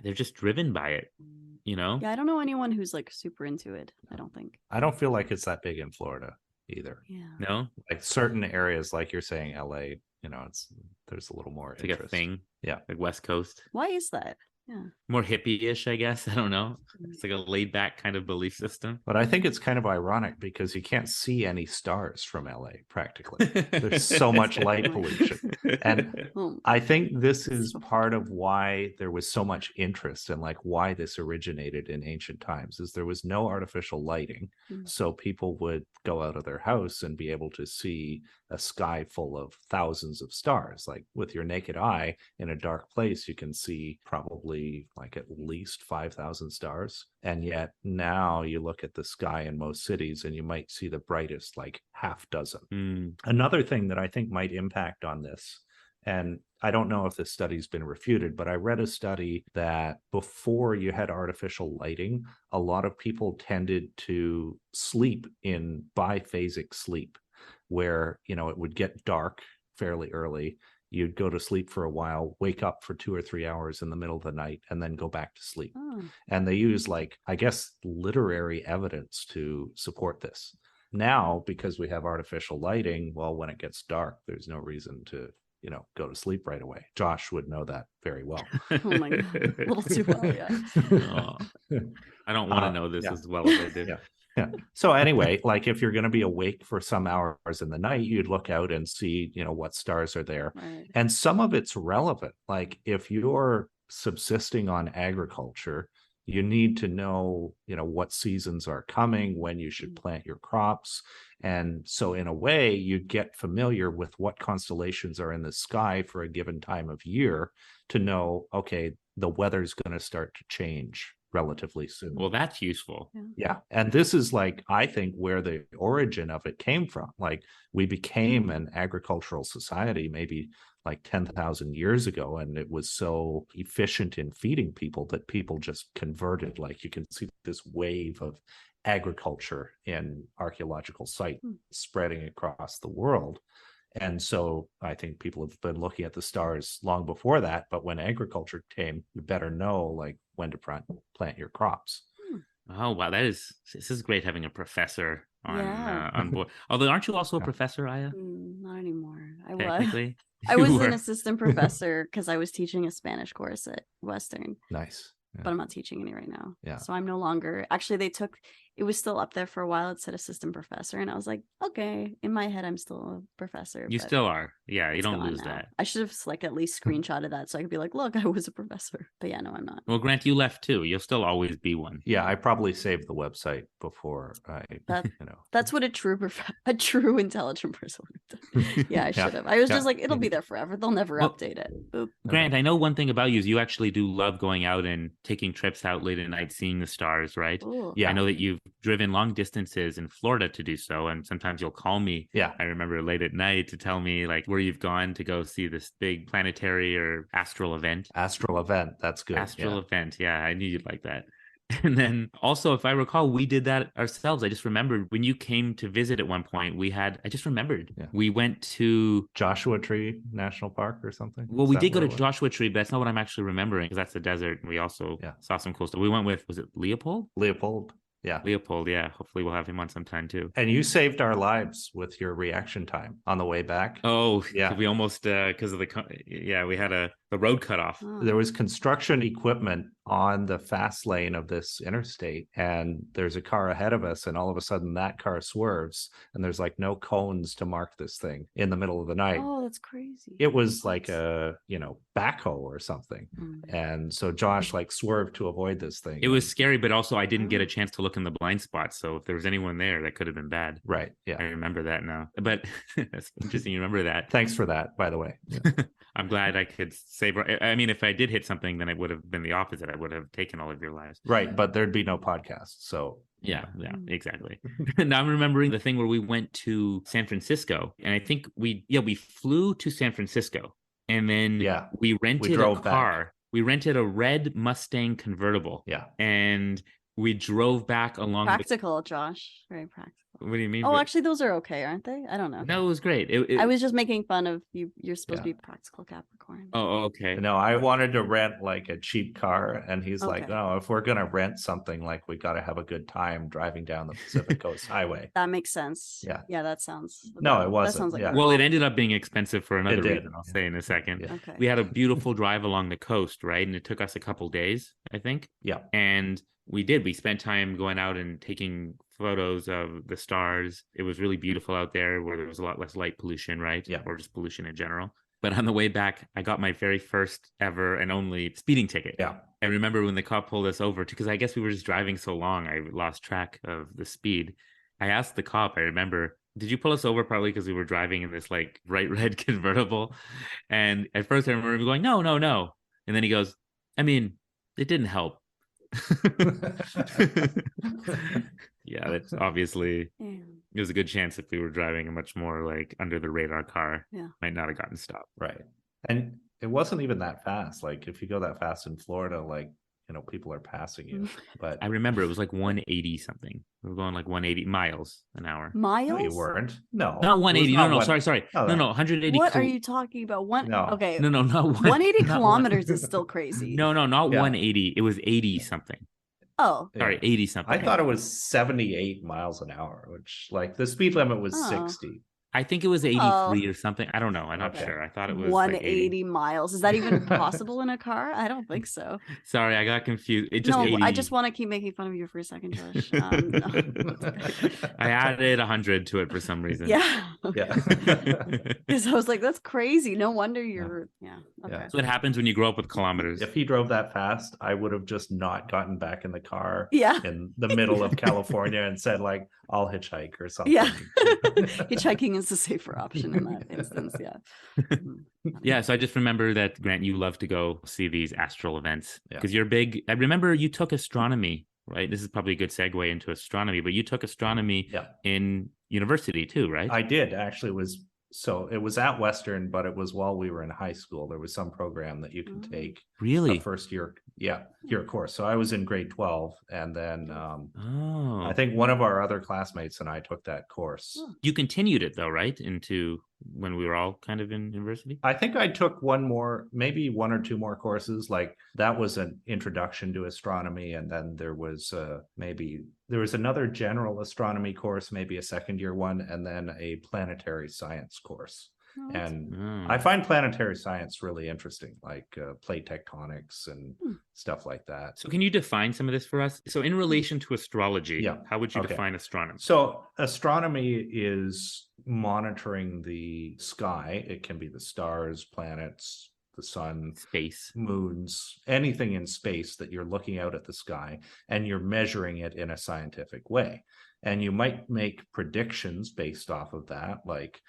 they're just driven by it. Yeah, I don't know anyone who's like super into it. I don't think. I don't feel like it's that big in Florida either. Yeah. No? Like certain areas, like you're saying, LA, there's a little more it's interest. Like a thing. Yeah. Like West Coast. Why is that? Yeah. More hippie-ish, I guess. I don't know. It's like a laid-back kind of belief system. But I think it's kind of ironic because you can't see any stars from LA practically. There's so much light pollution. And I think this is part of why there was so much interest and like why this originated in ancient times is there was no artificial lighting. So people would go out of their house and be able to see a sky full of thousands of stars. Like with your naked eye in a dark place, you can see probably like at least 5,000 stars. And yet now you look at the sky in most cities and you might see the brightest like half dozen. Another thing that I think might impact on this, and I don't know if this study's been refuted, but I read a study that before you had artificial lighting, a lot of people tended to sleep in biphasic sleep, where, it would get dark fairly early. You'd go to sleep for a while, wake up for 2 or 3 hours in the middle of the night, and then go back to sleep. And they use literary evidence to support this. Now, because we have artificial lighting, well, when it gets dark, there's no reason to, go to sleep right away. Josh would know that very well. Oh my God, a little too well, yeah. I don't want to know this as well as I did. Yeah. So anyway, like if you're going to be awake for some hours in the night, you'd look out and see, what stars are there. Right. And some of it's relevant. Like if you're subsisting on agriculture, you need to know, what seasons are coming, when you should plant your crops. And so in a way, you get familiar with what constellations are in the sky for a given time of year to know, okay, the weather's going to start to change relatively soon. Well, that's useful. Yeah. And this is like, I think, where the origin of it came from. Like, we became an agricultural society maybe like 10,000 years ago, and it was so efficient in feeding people that people just converted. Like, you can see this wave of agriculture in archaeological sites spreading across the world. And so I think people have been looking at the stars long before that. But when agriculture came, you better know like when to plant your crops. Oh, wow. This is great having a professor on board. Although, aren't you also a professor, Aya? Not anymore. Technically. I was an assistant professor because I was teaching a Spanish course at Western. Nice. Yeah. But I'm not teaching any right now. Yeah. So I'm no longer, actually it was still up there for a while. It said assistant professor. And I was like, okay, in my head, I'm still a professor. You still are. Yeah, you don't lose now. that. I should have like at least screenshotted that so I could be like, look, I was a professor. But yeah, no, I'm not. Well, Grant, you left too. You'll still always be one. Yeah, I probably saved the website before That's what a true intelligent person would have done. Yeah, I should have. I was just like, it'll be there forever. They'll never update it. Boop. Grant, I know one thing about you is you actually do love going out and taking trips out late at night, seeing the stars, right? Ooh. Yeah. I know that you've driven long distances in Florida to do so, and sometimes you'll call me. Yeah. I remember late at night to tell me like where you've gone to go see this big planetary or astral event. Astral event. That's good. Astral event. Yeah, I knew you'd like that. And then also, if I recall, we did that ourselves. I just remembered when you came to visit at one point, we went to Joshua Tree National Park or something. Well, we did go to Joshua Tree, but that's not what I'm actually remembering because that's the desert. We also saw some cool stuff. We went with, was it Leopold? Yeah. Leopold, yeah. Hopefully we'll have him on sometime too. And you saved our lives with your reaction time on the way back. Oh, yeah. We almost, because of we had the road cut off. Oh. There was construction equipment on the fast lane of this interstate, and there's a car ahead of us, and all of a sudden that car swerves, and there's like no cones to mark this thing in the middle of the night. Oh, that's crazy. It was like a, backhoe or something. And so Josh like swerved to avoid this thing. It was scary, but also I didn't get a chance to look in the blind spot. So if there was anyone there, that could have been bad. Right. Yeah. I remember that now. But that's interesting. You remember that. Thanks for that, by the way. Yeah. I'm glad I could save. I mean, if I did hit something, then it would have been the opposite. I would have taken all of your lives. Right. But there'd be no podcast. So yeah, exactly. Now I'm remembering the thing where we went to San Francisco, and I think we flew to San Francisco, and then we rented a car. Back. We rented a red Mustang convertible. Yeah. And we drove back along. Practical, Josh. Very practical. What do you mean? Oh, actually, those are okay, aren't they? I don't know. No, it was great. I was just making fun of you. You're supposed to be practical Capricorn. Oh, okay. No, I wanted to rent like a cheap car, and he's like, "No, if we're gonna rent something, like we got to have a good time driving down the Pacific Coast Highway." That makes sense. Yeah, that sounds. No, it wasn't. That sounds like well, it ended up being expensive for another reason. I'll say in a second. Yeah. Okay. We had a beautiful drive along the coast, right, and it took us a couple days, I think. Yeah, and we spent time going out and taking photos of the stars. It was really beautiful out there where there was a lot less light pollution, right? Yeah. Or just pollution in general. But on the way back, I got my very first ever and only speeding ticket. Yeah. I remember when the cop pulled us over, because I guess we were just driving so long, I lost track of the speed. I asked the cop, I remember, did you pull us over probably because we were driving in this like bright red convertible? And at first I remember him going, no. And then he goes, I mean, it didn't help. Yeah, that's obviously it was a good chance if we were driving a much more like under the radar car, might not have gotten stopped. Right. And it wasn't even that fast. Like if you go that fast in Florida, like people are passing you. But I remember it was like 180 something. We were going like 180 miles an hour. Miles? No, you weren't. No. Not 180. No, sorry. No, 180. What are you talking about? Okay. No, not 180 kilometers is still crazy. No, not 180. It was 80 something. Oh. Sorry, 80 something. I thought it was 78 miles an hour, which like the speed limit was 60. I think it was 83 or something. I don't know. I'm not sure. I thought it was 180 miles. Is that even possible in a car? I don't think so. Sorry, I got confused. I just want to keep making fun of you for a second, Josh. I added 100 to it for some reason. Yeah. Because I was like, that's crazy. No wonder you're. Yeah. Okay. That's what happens when you grow up with kilometers. If he drove that fast, I would have just not gotten back in the car. Yeah. In the middle of California and said like, I'll hitchhike or something. Yeah. Hitchhiking is the safer option in that instance. Yeah. Yeah. So I just remember that, Grant, you love to go see these astral events because Yeah. you're big. I remember you took astronomy, right? This is probably a good segue into astronomy, but you took astronomy Yeah. in university too, right? I did actually. It was at Western, but it was while we were in high school. There was some program that you could take a Really? first year course. So I was in grade 12, and then Oh, I think one of our other classmates and I took that course. you continued it though, right? Into when we were all kind of in university? I think I took maybe one or two more courses. Like that was an introduction to astronomy, and then there was another general astronomy course, maybe a second year one, and then a planetary science course. And I find planetary science really interesting, like plate tectonics and stuff like that. So can you define some of this for us? So in relation to astrology, how would you define astronomy? So astronomy is monitoring the sky. It can be the stars, planets, the sun, space, moons, anything in space that you're looking out at the sky, and you're measuring it in a scientific way. And you might make predictions based off of that, like,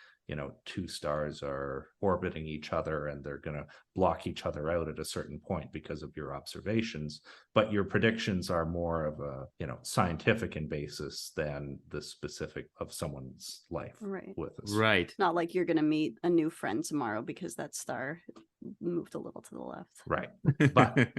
two stars are orbiting each other and they're going to block each other out at a certain point because of your observations. But your predictions are more of a, scientific in basis than the specific of someone's life with us. Right. Not like you're going to meet a new friend tomorrow because that star moved a little to the left. Right. But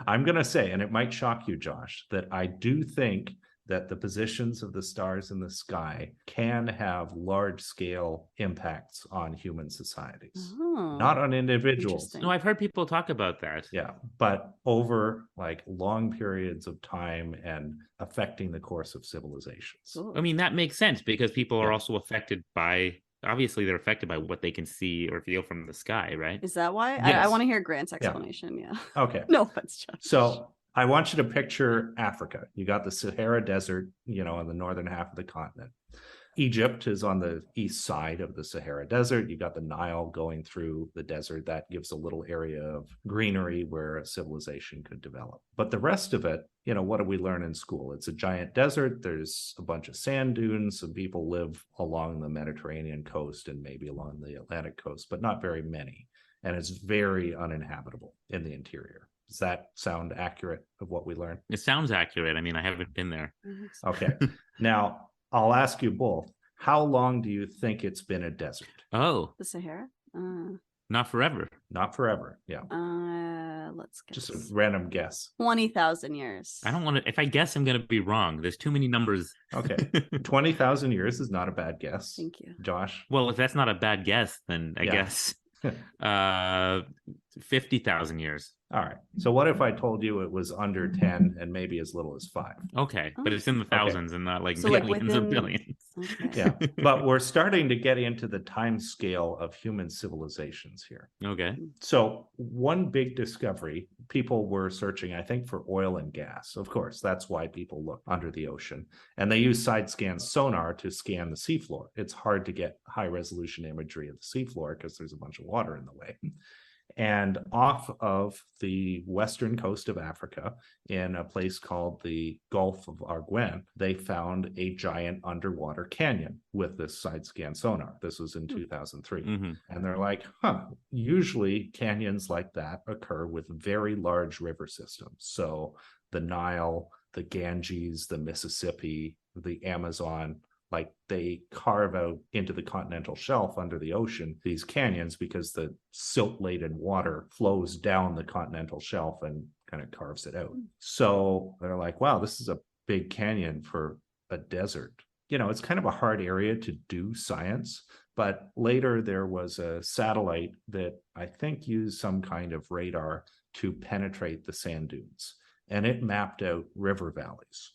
I'm going to say, and it might shock you, Josh, that I do think that the positions of the stars in the sky can have large-scale impacts on human societies. Not on individuals. No, I've heard people talk about that. Yeah, but over like long periods of time and affecting the course of civilizations. I mean, that makes sense because people are also affected by, obviously they're affected by what they can see or feel from the sky, right? Is that why? Yes. I want to hear Grant's explanation. Yeah. Okay. No offense, Josh. So I want you to picture Africa. You got the Sahara Desert, in the northern half of the continent. Egypt is on the east side of the Sahara Desert. You got the Nile going through the desert. That gives a little area of greenery where a civilization could develop. But the rest of it, what do we learn in school? It's a giant desert. There's a bunch of sand dunes. Some people live along the Mediterranean coast and maybe along the Atlantic coast, but not very many. And it's very uninhabitable in the interior. Does that sound accurate of what we learned? It sounds accurate. I mean, I haven't been there. Okay. Now, I'll ask you both. How long do you think it's been a desert? Oh. The Sahara? Not forever. Not forever. Yeah. Let's guess. Just a random guess. 20,000 years. I don't want to, if I guess, I'm going to be wrong. There's too many numbers. Okay. 20,000 years is not a bad guess. Thank you. Josh? Well, if that's not a bad guess, then I guess 50,000 years. All right. So what if I told you it was under 10 and maybe as little as 5? Okay. But it's in the thousands and not like So millions of billions. Okay. Yeah. But we're starting to get into the time scale of human civilizations here. Okay. So one big discovery, people were searching, I think, for oil and gas. Of course, that's why people look under the ocean. And they use side-scan sonar to scan the seafloor. It's hard to get high-resolution imagery of the seafloor because there's a bunch of water in the way. And off of the western coast of Africa, in a place called the Gulf of Arguin, they found a giant underwater canyon with this side-scan sonar. This was in 2003. And they're like, usually canyons like that occur with very large river systems. So the Nile, the Ganges, the Mississippi, the Amazon, like they carve out into the continental shelf under the ocean these canyons because the silt-laden water flows down the continental shelf and kind of carves it out. So they're like, wow, this is a big canyon for a desert. It's kind of a hard area to do science, but later there was a satellite that I think used some kind of radar to penetrate the sand dunes, and it mapped out river valleys.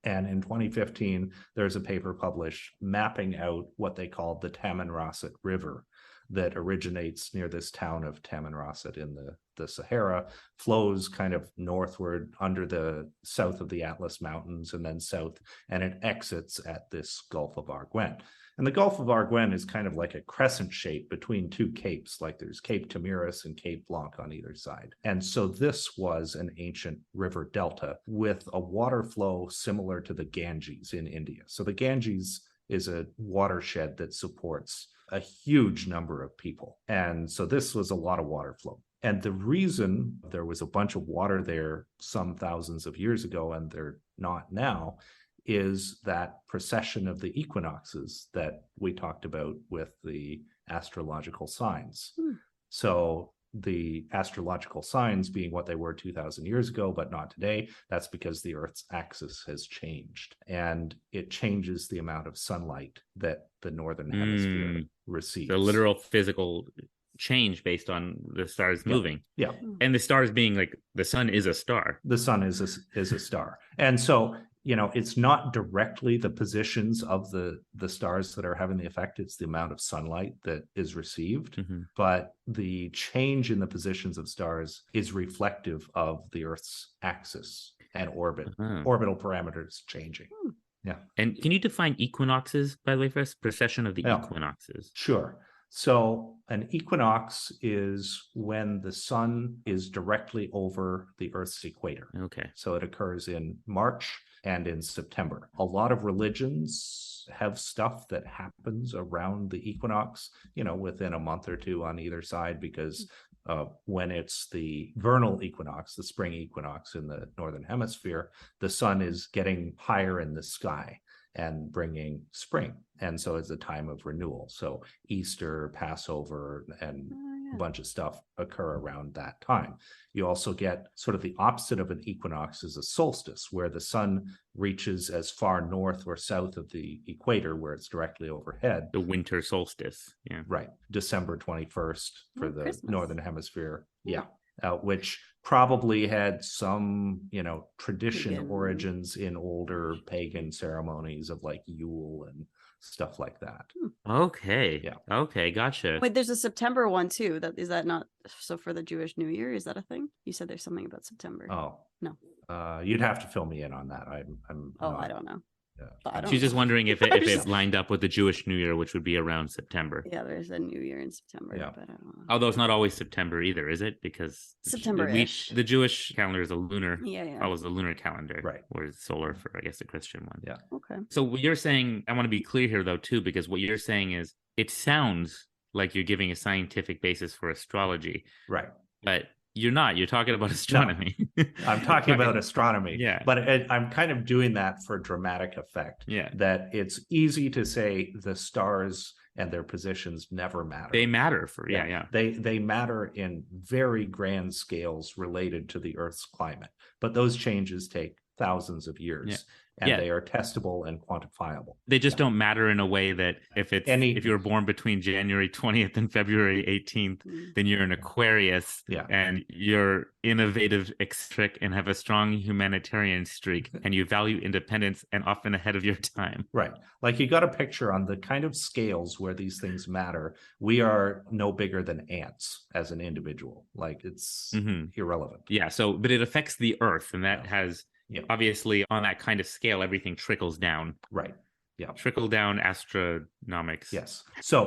And in 2015, there's a paper published mapping out what they called the Tamanrasset River that originates near this town of Tamanrasset in the Sahara, flows kind of northward under the south of the Atlas Mountains and then south, and it exits at this Gulf of Arguin. And the Gulf of Arguin is kind of like a crescent shape between two capes, like there's Cape Tamiris and Cape Blanc on either side. And so this was an ancient river delta with a water flow similar to the Ganges in India. So the Ganges is a watershed that supports a huge number of people. And so this was a lot of water flow. And the reason there was a bunch of water there some thousands of years ago and they're not now is that precession of the equinoxes that we talked about with the astrological signs. So the astrological signs being what they were 2,000 years ago, but not today, that's because the Earth's axis has changed. And it changes the amount of sunlight that the northern hemisphere receives. The literal physical change based on the stars moving. Yeah. And the stars being like, the sun is a star. The sun is a star. And so, it's not directly the positions of the stars that are having the effect. It's the amount of sunlight that is received. But the change in the positions of stars is reflective of the Earth's axis and orbit, orbital parameters changing. Yeah. And can you define equinoxes, by the way, for us? Precession of the equinoxes. Sure. So an equinox is when the sun is directly over the Earth's equator. Okay. So it occurs in March and in September. A lot of religions have stuff that happens around the equinox, within a month or two on either side, because when it's the vernal equinox, the spring equinox in the northern hemisphere, the sun is getting higher in the sky and bringing spring. And so it's a time of renewal. So Easter, Passover, and a bunch of stuff occur around that time. You also get sort of the opposite of an equinox is a solstice, where the sun reaches as far north or south of the equator where it's directly overhead. The winter solstice. Yeah. Right. December 21st for the Christmas. Northern Hemisphere. Yeah. Which probably had some, tradition origins in older pagan ceremonies of like Yule and stuff like that. Okay. Yeah. Okay. Gotcha. Wait, there's a September one too. Is that not so for the Jewish New Year? Is that a thing? You said there's something about September. Oh no. You'd have to fill me in on that. I'm I don't know. She's just wondering if it lined up with the Jewish New Year, which would be around September. Yeah, there's a New Year in September. Yeah. But I don't know. Although it's not always September either, is it? Because September-ish. The Jewish calendar is a lunar. Yeah. Follows the lunar calendar, right? Whereas solar for, I guess, the Christian one. Yeah. Okay. So what you're saying, I want to be clear here though too, because what you're saying is it sounds like you're giving a scientific basis for astrology, right? But you're not. You're talking about astronomy. No, I'm talking about astronomy. Yeah. But I'm kind of doing that for dramatic effect. Yeah. That it's easy to say the stars and their positions never matter. They matter for, They matter in very grand scales related to the Earth's climate. But those changes take thousands of years. Yeah. And they are testable and quantifiable. They just don't matter in a way that if you were born between January 20th and February 18th, then you're an Aquarius and you're innovative, eccentric, and have a strong humanitarian streak, and you value independence and often ahead of your time. Right. Like you got a picture on the kind of scales where these things matter. We are no bigger than ants as an individual. Like it's irrelevant. Yeah. So, but it affects the Earth, and that has... Yeah. Obviously, on that kind of scale, everything trickles down. Right. Yeah. Trickle down astronomics. Yes. So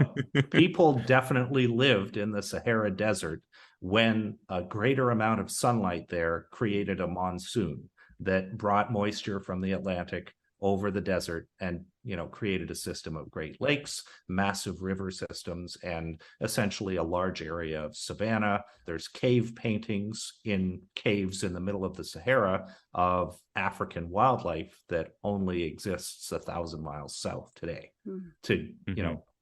people definitely lived in the Sahara Desert when a greater amount of sunlight there created a monsoon that brought moisture from the Atlantic over the desert and, created a system of Great Lakes, massive river systems, and essentially a large area of savanna. There's cave paintings in caves in the middle of the Sahara of African wildlife that only exists 1,000 miles south today to,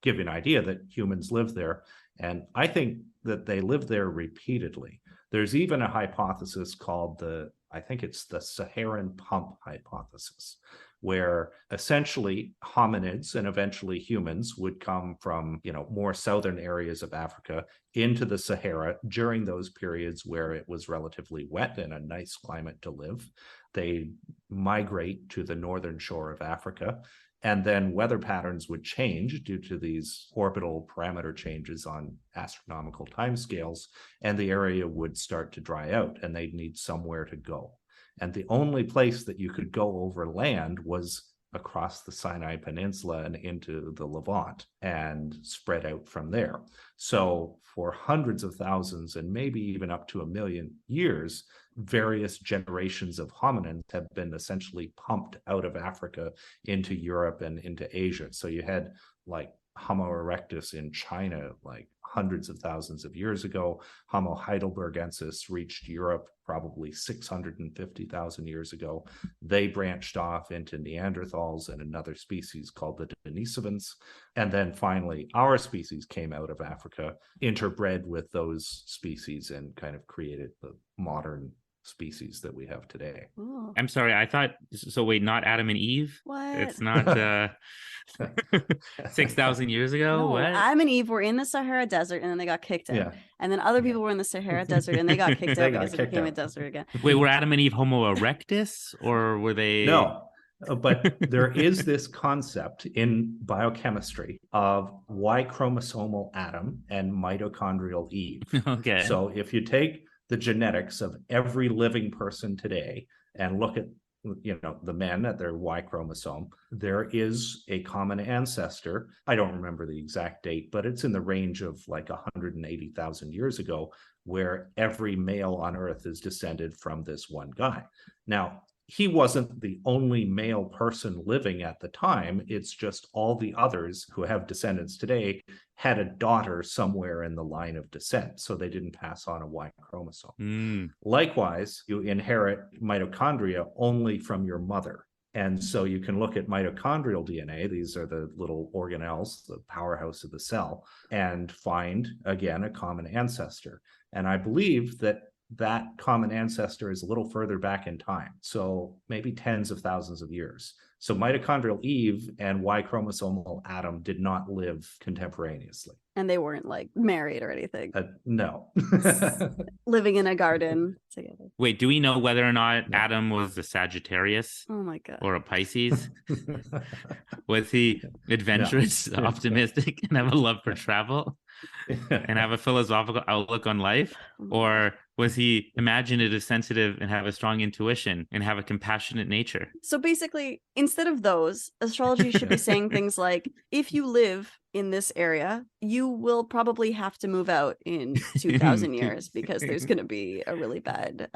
give you an idea that humans live there. And I think that they live there repeatedly. There's even a hypothesis called I think it's the Saharan pump hypothesis, where essentially hominids and eventually humans would come from, more southern areas of Africa into the Sahara during those periods where it was relatively wet and a nice climate to live. They migrate to the northern shore of Africa, and then weather patterns would change due to these orbital parameter changes on astronomical timescales, and the area would start to dry out, and they'd need somewhere to go. And the only place that you could go over land was across the Sinai Peninsula and into the Levant and spread out from there. So for hundreds of thousands and maybe even up to 1 million years, various generations of hominins have been essentially pumped out of Africa into Europe and into Asia. So you had like Homo erectus in China, like hundreds of thousands of years ago. Homo heidelbergensis reached Europe probably 650,000 years ago. They branched off into Neanderthals and another species called the Denisovans. And then finally, our species came out of Africa, interbred with those species, and kind of created the modern species that we have today. Ooh. I'm sorry, I thought so. Wait, not Adam and Eve? What? It's not 6,000 years ago. No, What? Adam and Eve were in the Sahara Desert and then they got kicked out. Yeah. And then other people were in the Sahara Desert and they got kicked They out got because it kicked became a out. desert again. Wait, were Adam and Eve Homo erectus, or were they? No, but there is this concept in biochemistry of Y chromosomal Adam and mitochondrial Eve. Okay. So if you take the genetics of every living person today and look at, you know, the men at their Y chromosome, there is a common ancestor. I don't remember the exact date, but it's in the range of like 180,000 years ago, where every male on Earth is descended from this one guy. Now, he wasn't the only male person living at the time. It's just all the others who have descendants today had a daughter somewhere in the line of descent, so they didn't pass on a Y chromosome. Likewise, you inherit mitochondria only from your mother. And so you can look at mitochondrial DNA, these are the little organelles, the powerhouse of the cell, and find, again, a common ancestor. And I believe that that common ancestor is a little further back in time, so maybe tens of thousands of years. So mitochondrial Eve and Y chromosomal Adam did not live contemporaneously. And they weren't like married or anything. No. Living in a garden together. Wait, do we know whether or not Adam was a Sagittarius? Oh my God. Or a Pisces? Was he adventurous, optimistic, and have a love for travel? And have a philosophical outlook on life? Or was he imaginative, sensitive, and have a strong intuition and have a compassionate nature? So basically, instead of those, astrology should be saying things like, if you live in this area, you will probably have to move out in 2,000 years because there's going to be a really bad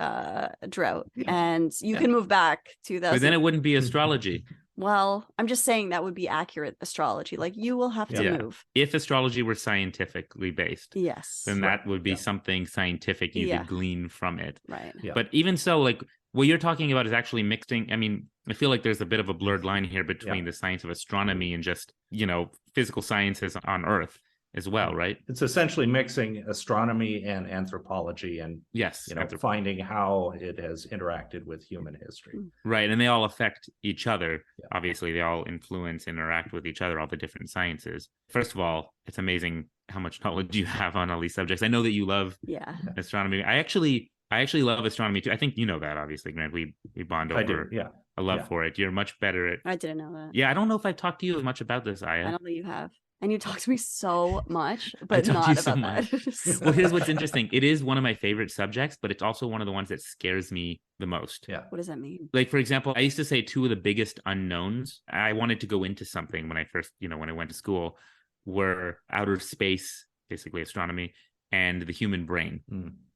drought. And you can move back 2,000. But then it wouldn't be astrology. Well, I'm just saying that would be accurate astrology. Like, you will have to move. If astrology were scientifically based, yes, then that would be something scientific you could glean from it. Right. Yeah. But even so, like, what you're talking about is actually mixing. I mean, I feel like there's a bit of a blurred line here between the science of astronomy and just, you know, physical sciences on Earth as well, right? It's essentially mixing astronomy and anthropology and, you know, finding how it has interacted with human history. Right. And they all affect each other. Yeah. Obviously, they all influence, interact with each other, all the different sciences. First of all, it's amazing how much knowledge you have on all these subjects. I know that you love astronomy. I actually love astronomy too. I think you know that, obviously, Grant. We bond over a love for it. You're much better at... I didn't know that. Yeah, I don't know if I've talked to you as much about this, Aya. I don't think you have. And you talk to me so much, but not about that. Well, here's what's interesting. It is one of my favorite subjects, but it's also one of the ones that scares me the most. Yeah. What does that mean? Like, for example, I used to say two of the biggest unknowns. I wanted to go into something when I first, you know, when I went to school, were outer space, basically astronomy, and the human brain.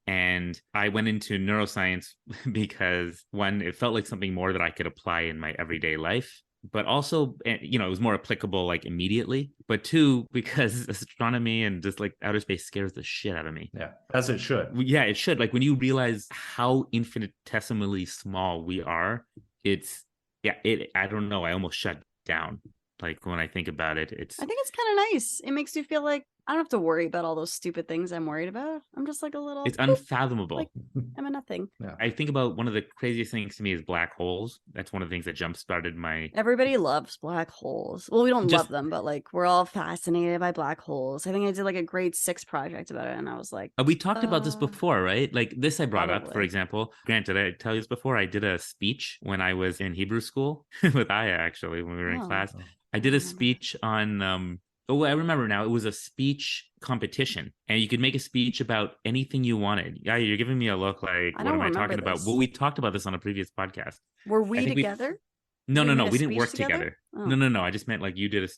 And I went into neuroscience because, one, it felt like something more that I could apply in my everyday life, but also, you know, it was more applicable like immediately. But two, because astronomy and just like outer space scares the shit out of me. Yeah, as it should. Yeah, it should. Like, when you realize how infinitesimally small we are, I don't know, I almost shut down. Like, when I think about it, I think it's kind of nice. It makes you feel like I don't have to worry about all those stupid things I'm worried about. I'm just like a little... It's unfathomable. Like, I'm a nothing. Yeah. I think about one of the craziest things to me is black holes. That's one of the things that jump-started my... Everybody loves black holes. Well, we don't love them, but like, we're all fascinated by black holes. I think I did like a grade 6 project about it, and I was like... We talked about this before, right? Like, this I brought up, for example. Grant, did I tell you this before? I did a speech when I was in Hebrew school with Aya, actually, when we were in class. I did a speech on... Oh, I remember now. It was a speech competition, and you could make a speech about anything you wanted. Yeah, you're giving me a look like, what am I talking about? Well, we talked about this on a previous podcast. Were we together? No, You no, made no. a We didn't speech work together? together. Oh. No. I just meant like you did.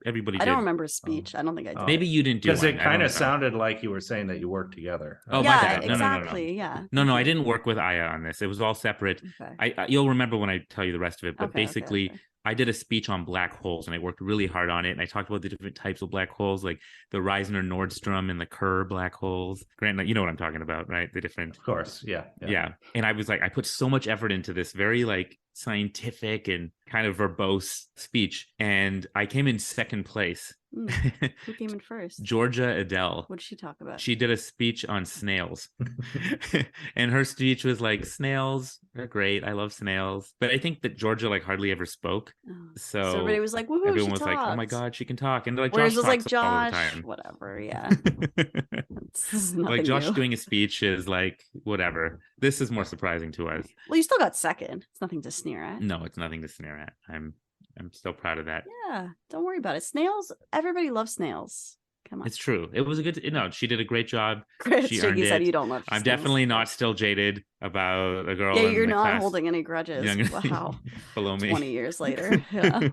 Everybody I did. don't remember a speech. I don't think I did. Maybe you didn't do Because one. it I don't kind know. of sounded like you were saying that you worked together. Oh, my Yeah, bad. No. exactly. Yeah. No, Thank I you. didn't work with Aya on this. It was all separate. Okay. You'll remember when I tell you the rest of it. But Okay, basically, okay. I did a speech on black holes, and I worked really hard on it. And I talked about the different types of black holes, like the Reisner Nordstrom and the Kerr black holes. Grant, you know what I'm talking about, right? The different. Of course, yeah. And I was like, I put so much effort into this very like scientific and kind of verbose speech, and I came in second place. Who came in first? Georgia Adele. What did she talk about? She did a speech on snails. And her speech was like, snails are great. I love snails. But I think that Georgia like hardly ever spoke. Oh. So everybody was like, woohoo, everyone she was like, oh my talked. God, she can talk. And they're like, Whereas Josh it was like, talks all the Josh, time. whatever, yeah. This is nothing Like Josh new. doing a speech is like, whatever. This is more surprising to us. Well, you still got second. It's nothing to sneer at. No, it's nothing to sneer at. I'm so proud of that. Yeah, don't worry about it. Snails, everybody loves snails. Come on. It's true. It was a good, she did a great job. Chris, She Shaky earned said it. you don't love I'm snails. definitely not still jaded about a girl Yeah, in you're the not class holding any grudges. Wow. below me 20 years later. Yeah.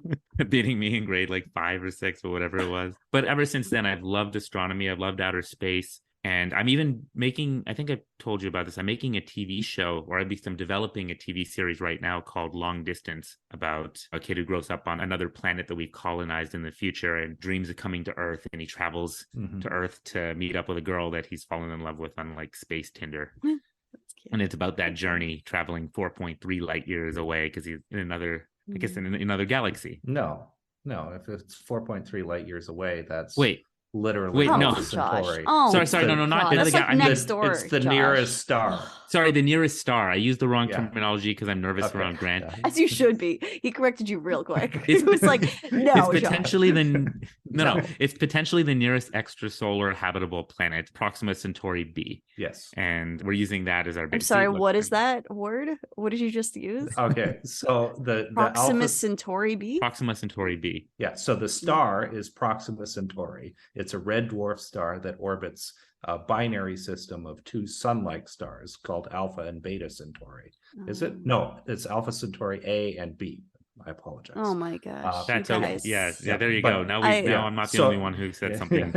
beating me in grade like 5 or 6 or whatever it was. But ever since then, I've loved astronomy. I've loved outer space. And I'm even making, I think I've told you about this, I'm making a TV show, or at least I'm developing a TV series right now called Long Distance, about a kid who grows up on another planet that we've colonized in the future and dreams of coming to Earth. And he travels to Earth to meet up with a girl that he's fallen in love with on like space Tinder. That's cute. And it's about that journey traveling 4.3 light years away because he's in another, I guess, in another galaxy. No, if it's 4.3 light years away, that's Wait, literally no. Alpha Centauri. Sorry, no, not that's like next door. It's the Josh. nearest star. Sorry, the nearest star. I used the wrong terminology because I'm nervous around Grant. Yeah. As you should be. He corrected you real quick. He was like, no, it's potentially Josh. it's potentially the nearest extrasolar habitable planet, Proxima Centauri b. Yes. And we're using that as our big. I'm sorry, what is that word? What did you just use? Okay, so the Proxima Alpha Centauri b? Proxima Centauri b. Yeah, so the star is Proxima Centauri. It's a red dwarf star that orbits a binary system of two sun-like stars called Alpha and Beta Centauri. Is it? No, it's Alpha Centauri A and B. I apologize. Oh my gosh. That's you okay. guys. Yeah, there you go. Now I'm not the only one who said something.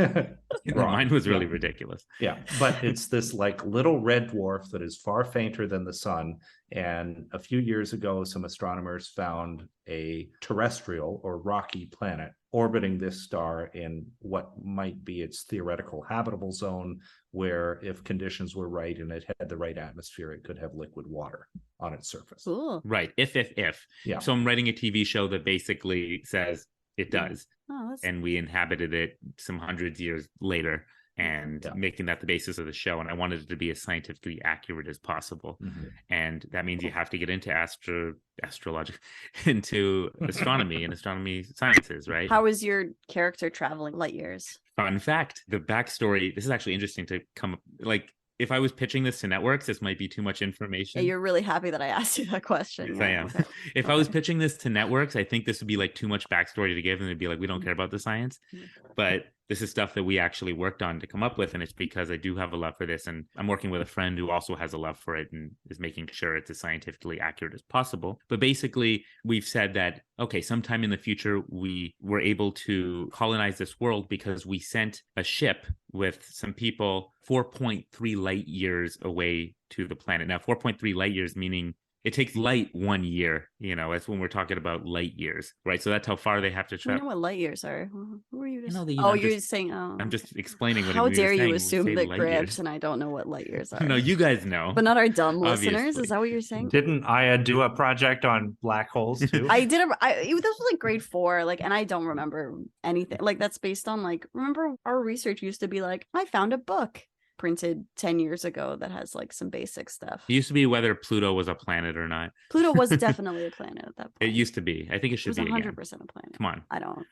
Mine was really ridiculous. Yeah, but it's this like little red dwarf that is far fainter than the sun. And a few years ago, some astronomers found a terrestrial or rocky planet orbiting this star in what might be its theoretical habitable zone, where if conditions were right and it had the right atmosphere, it could have liquid water on its surface. Cool. Right. If. Yeah. So I'm writing a TV show that basically says it does. Oh, and we inhabited it some hundreds of years later and making that the basis of the show. And I wanted it to be as scientifically accurate as possible. And that means you have to get into astrology, into astronomy and astronomy sciences, right? How is your character traveling light years? Fun fact, the backstory, this is actually interesting to come up, like, if I was pitching this to networks, this might be too much information. Yeah, you're really happy that I asked you that question. Yes, I am. Okay. If I was pitching this to networks, I think this would be like too much backstory to give, and they'd be like, we don't care about the science. But this is stuff that we actually worked on to come up with, and it's because I do have a love for this, and I'm working with a friend who also has a love for it and is making sure it's as scientifically accurate as possible. But basically, we've said that, okay, sometime in the future, we were able to colonize this world because we sent a ship with some people 4.3 light years away to the planet. Now, 4.3 light years meaning it takes light 1 year, that's when we're talking about light years, right? So that's how far they have to travel. I know what light years are. Who are you? You're saying, I'm just explaining what How dare you saying. assume that Grant and I don't know what light years are? No, you guys know. But not our dumb Obviously. listeners. Is that what you're saying? Didn't Aya do a project on black holes too? I did. This was like grade 4, and I don't remember anything. Like, that's based on, remember our research used to be like, I found a book printed 10 years ago that has some basic stuff. It used to be whether Pluto was a planet or not. Pluto was definitely a planet at that point. It used to be. I think it should be 100% again. a planet. Come on. I don't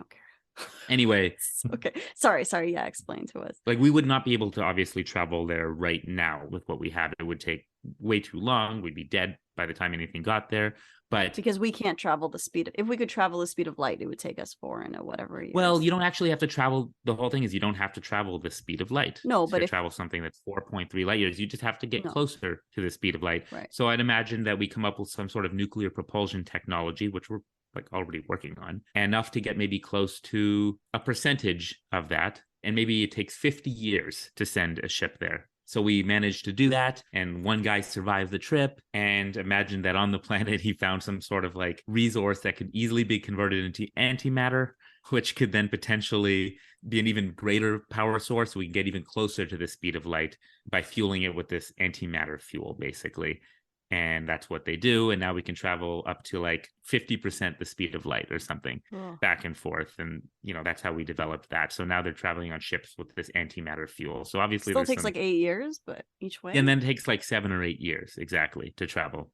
care. Anyway. Okay. Sorry. Yeah, explain to us. We would not be able to obviously travel there right now with what we have. It would take way too long. We'd be dead by the time anything got there. But because we can't travel the speed. If we could travel the speed of light, it would take us 4 and whatever years. Well, you don't actually have to travel. The whole thing is you don't have to travel the speed of light. No, but to if travel something that's 4.3 light years, you just have to get closer to the speed of light. Right. So I'd imagine that we come up with some sort of nuclear propulsion technology, which we're like already working on, enough to get maybe close to a percentage of that. And maybe it takes 50 years to send a ship there. So we managed to do that, and one guy survived the trip, and imagine that on the planet he found some sort of like resource that could easily be converted into antimatter, which could then potentially be an even greater power source. We can get even closer to the speed of light by fueling it with this antimatter fuel, basically. And that's what they do. And now we can travel up to like 50% the speed of light or something, back and forth. And, that's how we developed that. So now they're traveling on ships with this antimatter fuel. So obviously still takes like 8 years, but each way. And then it takes like 7 or 8 years exactly to travel.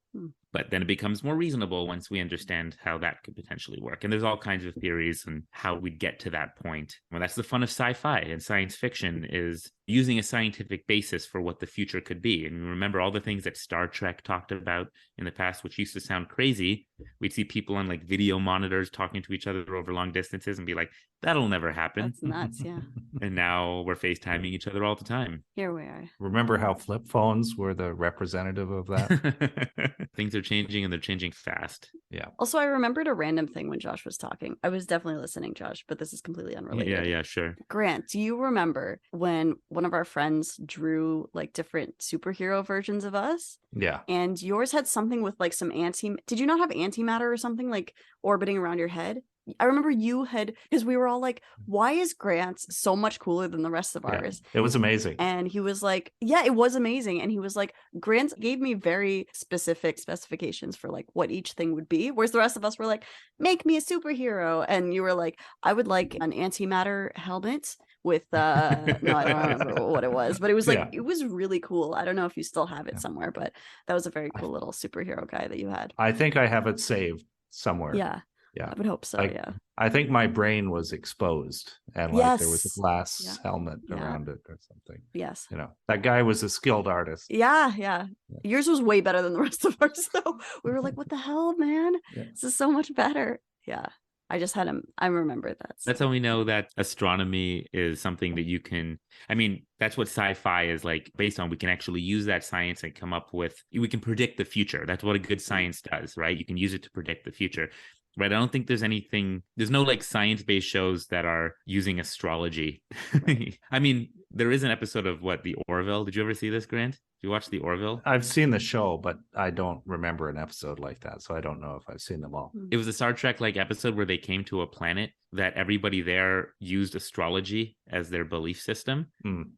But then it becomes more reasonable once we understand how that could potentially work. And there's all kinds of theories on how we'd get to that point. Well, that's the fun of sci-fi and science fiction, is using a scientific basis for what the future could be. And remember all the things that Star Trek talked about in the past, which used to sound crazy. We'd see people on like video monitors talking to each other over long distances and be like, that'll never happen. That's nuts, yeah. And now we're FaceTiming each other all the time. Here we are. Remember how flip phones were the representative of that? Things are changing, and they're changing fast. Yeah. Also, I remembered a random thing when Josh was talking. I was definitely listening, Josh, but this is completely unrelated. Yeah, sure. Grant, do you remember when one of our friends drew like different superhero versions of us? Yeah. And yours had something with like some did you not have antimatter or something like orbiting around your head? I remember you had, because we were all like, why is Grant's so much cooler than the rest of ours? It was amazing. And he was like, yeah, it was amazing. And he was like, Grant gave me very specific specifications for like what each thing would be. Whereas the rest of us were like, make me a superhero. And you were like, I would like an antimatter helmet with no, I don't remember what it was, but it was like, it was really cool. I don't know if you still have it somewhere, but that was a very cool little superhero guy that you had. I think I have it saved somewhere. Yeah. I would hope so. I think my brain was exposed, and like there was a glass helmet around it or something. Yes. That guy was a skilled artist. Yeah. Yours was way better than the rest of ours, though. We were like, what the hell, man? This is so much better. Yeah. I just had him. I remember that. That's how we know that astronomy is something that you can, that's what sci-fi is like based on. We can actually use that science and come up with, we can predict the future. That's what a good science does, right? You can use it to predict the future. Right. I don't think there's no like science-based shows that are using astrology. Right. There is an episode of the Orville. Did you ever see this, Grant? Did you watch the Orville? I've seen the show, but I don't remember an episode like that. So I don't know if I've seen them all. It was a Star Trek like episode where they came to a planet that everybody there used astrology as their belief system.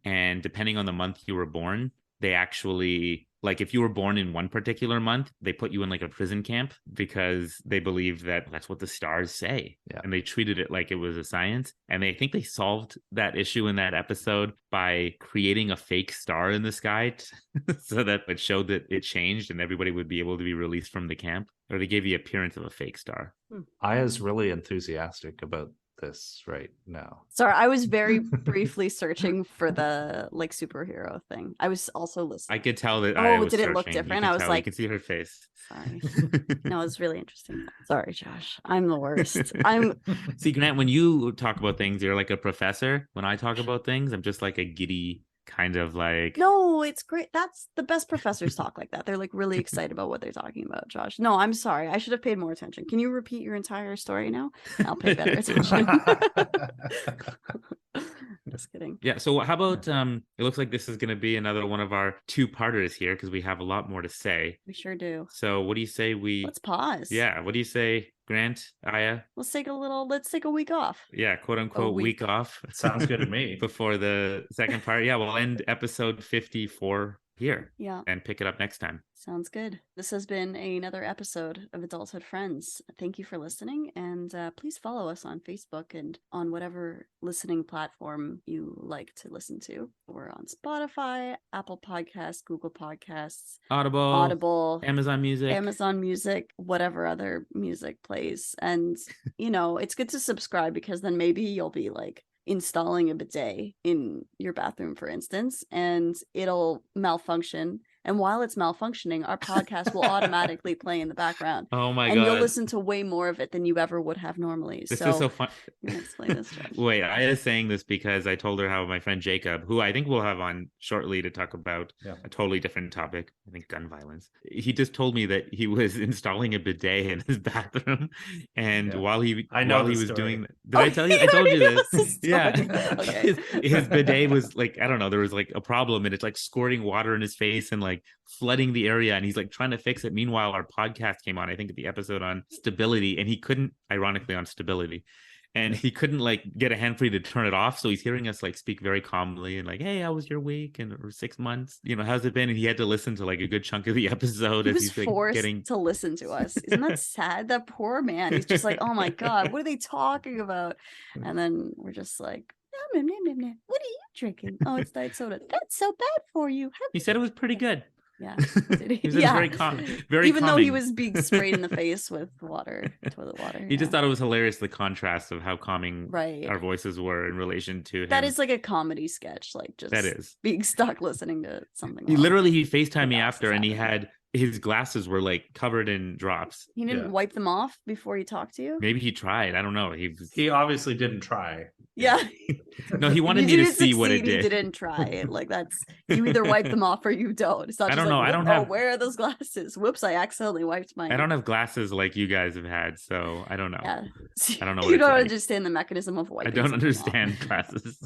And depending on the month you were born, they actually, like if you were born in one particular month, they put you in like a prison camp because they believe that that's what the stars say. Yeah. And they treated it like it was a science. And they think they solved that issue in that episode by creating a fake star in the sky so that it showed that it changed and everybody would be able to be released from the camp. Or they gave the appearance of a fake star. Aya's really enthusiastic about this right now. Sorry, I was very briefly searching for the like superhero thing. I was also listening. I could tell that. Did it look different? I was like, you can see her face. Sorry. No, it's really interesting. Sorry, Josh. I'm the worst. See, Grant, when you talk about things, you're like a professor. When I talk about things, I'm just like a giddy kind of like. No, it's great. That's the best professors talk like that. They're like really excited about what they're talking about, Josh. No, I'm sorry. I should have paid more attention. Can you repeat your entire story now? I'll pay better attention. Just kidding. Yeah. So how about it looks like this is going to be another one of our two-parters here because we have a lot more to say. We sure do. So what do you say let's pause? Yeah. What do you say, Grant, Aya? Let's take a week off. Yeah, quote unquote week off. Sounds good to me. Before the second part. Yeah, we'll end episode 54 here. Yeah. And pick it up next time. Sounds good. This has been another episode of Adulthood Friends. Thank you for listening, and please follow us on Facebook and on whatever listening platform you like to listen to. We're on Spotify, Apple Podcasts, Google Podcasts, Audible, Amazon Music, whatever other music plays. And, it's good to subscribe because then maybe you'll be like installing a bidet in your bathroom, for instance, and it'll malfunction And while it's malfunctioning, our podcast will automatically play in the background. Oh my and God. you'll listen to way more of it than you ever would have normally. This is so fun. You can explain this, Josh. Wait, I was saying this because I told her how my friend Jacob, who I think we'll have on shortly to talk about a totally different topic, I think gun violence. He just told me that he was installing a bidet in his bathroom, and while he was doing, did I tell you? I told you this. Yeah, okay. his bidet was like, I don't know, there was like a problem, and it's like squirting water in his face and like flooding the area, and he's like trying to fix it. Meanwhile, our podcast came on, I think, the episode on stability, and he couldn't, ironically, on stability. And he couldn't like get a hand free to turn it off. So he's hearing us like speak very calmly and like, hey, how was your week? Or 6 months? You know, how's it been? And he had to listen to like a good chunk of the episode. He was he's like forced to listen to us. Isn't that sad? That poor man. He's just like, oh my God, what are they talking about? And then we're just like, what are you drinking? Oh, it's diet soda. That's so bad for you. He said it was pretty good. Yeah. Did he? He was very calm. Very Even calming. though he was being sprayed in the face with water, toilet water. He just thought it was hilarious, the contrast of how calming right. our voices were in relation to him. That is like a comedy sketch, like just that is being stuck listening to something. He FaceTimed me after, and he had his glasses were like covered in drops. He didn't wipe them off before he talked to you. Maybe he tried. I don't know. He obviously didn't try. Yeah. No, he wanted me to see what it did. He didn't try it. Like that's, you either wipe them off or you don't. It's not just I don't know. Like, I don't have. Where are those glasses? Whoops! I accidentally wiped mine. I don't have glasses like you guys have had, so I don't know. Yeah. I don't know. You don't understand the mechanism of wiping. I don't understand glasses.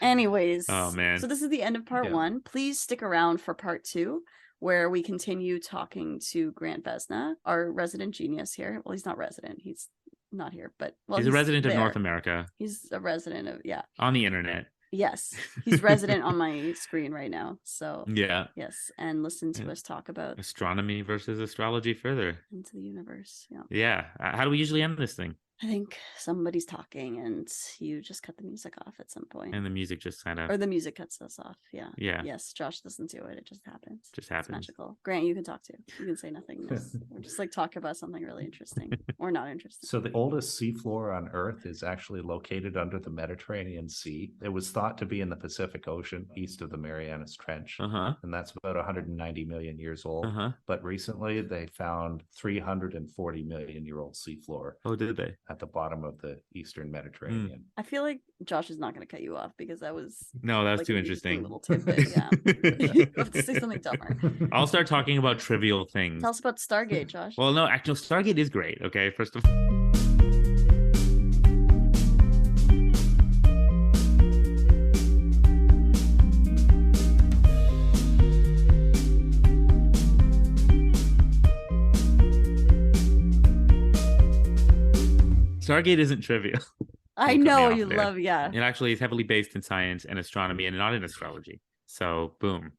Anyways. Oh man. So this is the end of part 1. Please stick around for part 2, where we continue talking to Grant Vezina, our resident genius here. Well, he's not resident. He's not here, but he's a resident of North America. He's a resident of on the internet. Yes, he's resident on my screen right now. So yes, and listen to us talk about astronomy versus astrology further into the universe. Yeah. How do we usually end this thing? I think somebody's talking and you just cut the music off at some point. And the music just kind of... Or the music cuts us off, yeah. Yeah. Yes, Josh doesn't do it. It just happens. Just happens. It's magical. Grant, you can talk too. You can say nothing. Or just like talk about something really interesting or not interesting. So the oldest seafloor on Earth is actually located under the Mediterranean Sea. It was thought to be in the Pacific Ocean, east of the Marianas Trench. And that's about 190 million years old. But recently they found 340 million year old seafloor. Oh, did they? At the bottom of the Eastern Mediterranean. I feel like Josh is not going to cut you off because that was like too interesting. A little tidbit, yeah. You have to say something dumber. I'll start talking about trivial things. Tell us about Stargate, Josh. Well, no, actually, Stargate is great. Okay, first of all. Stargate isn't trivial. I know you love, It actually is heavily based in science and astronomy and not in astrology. So, boom.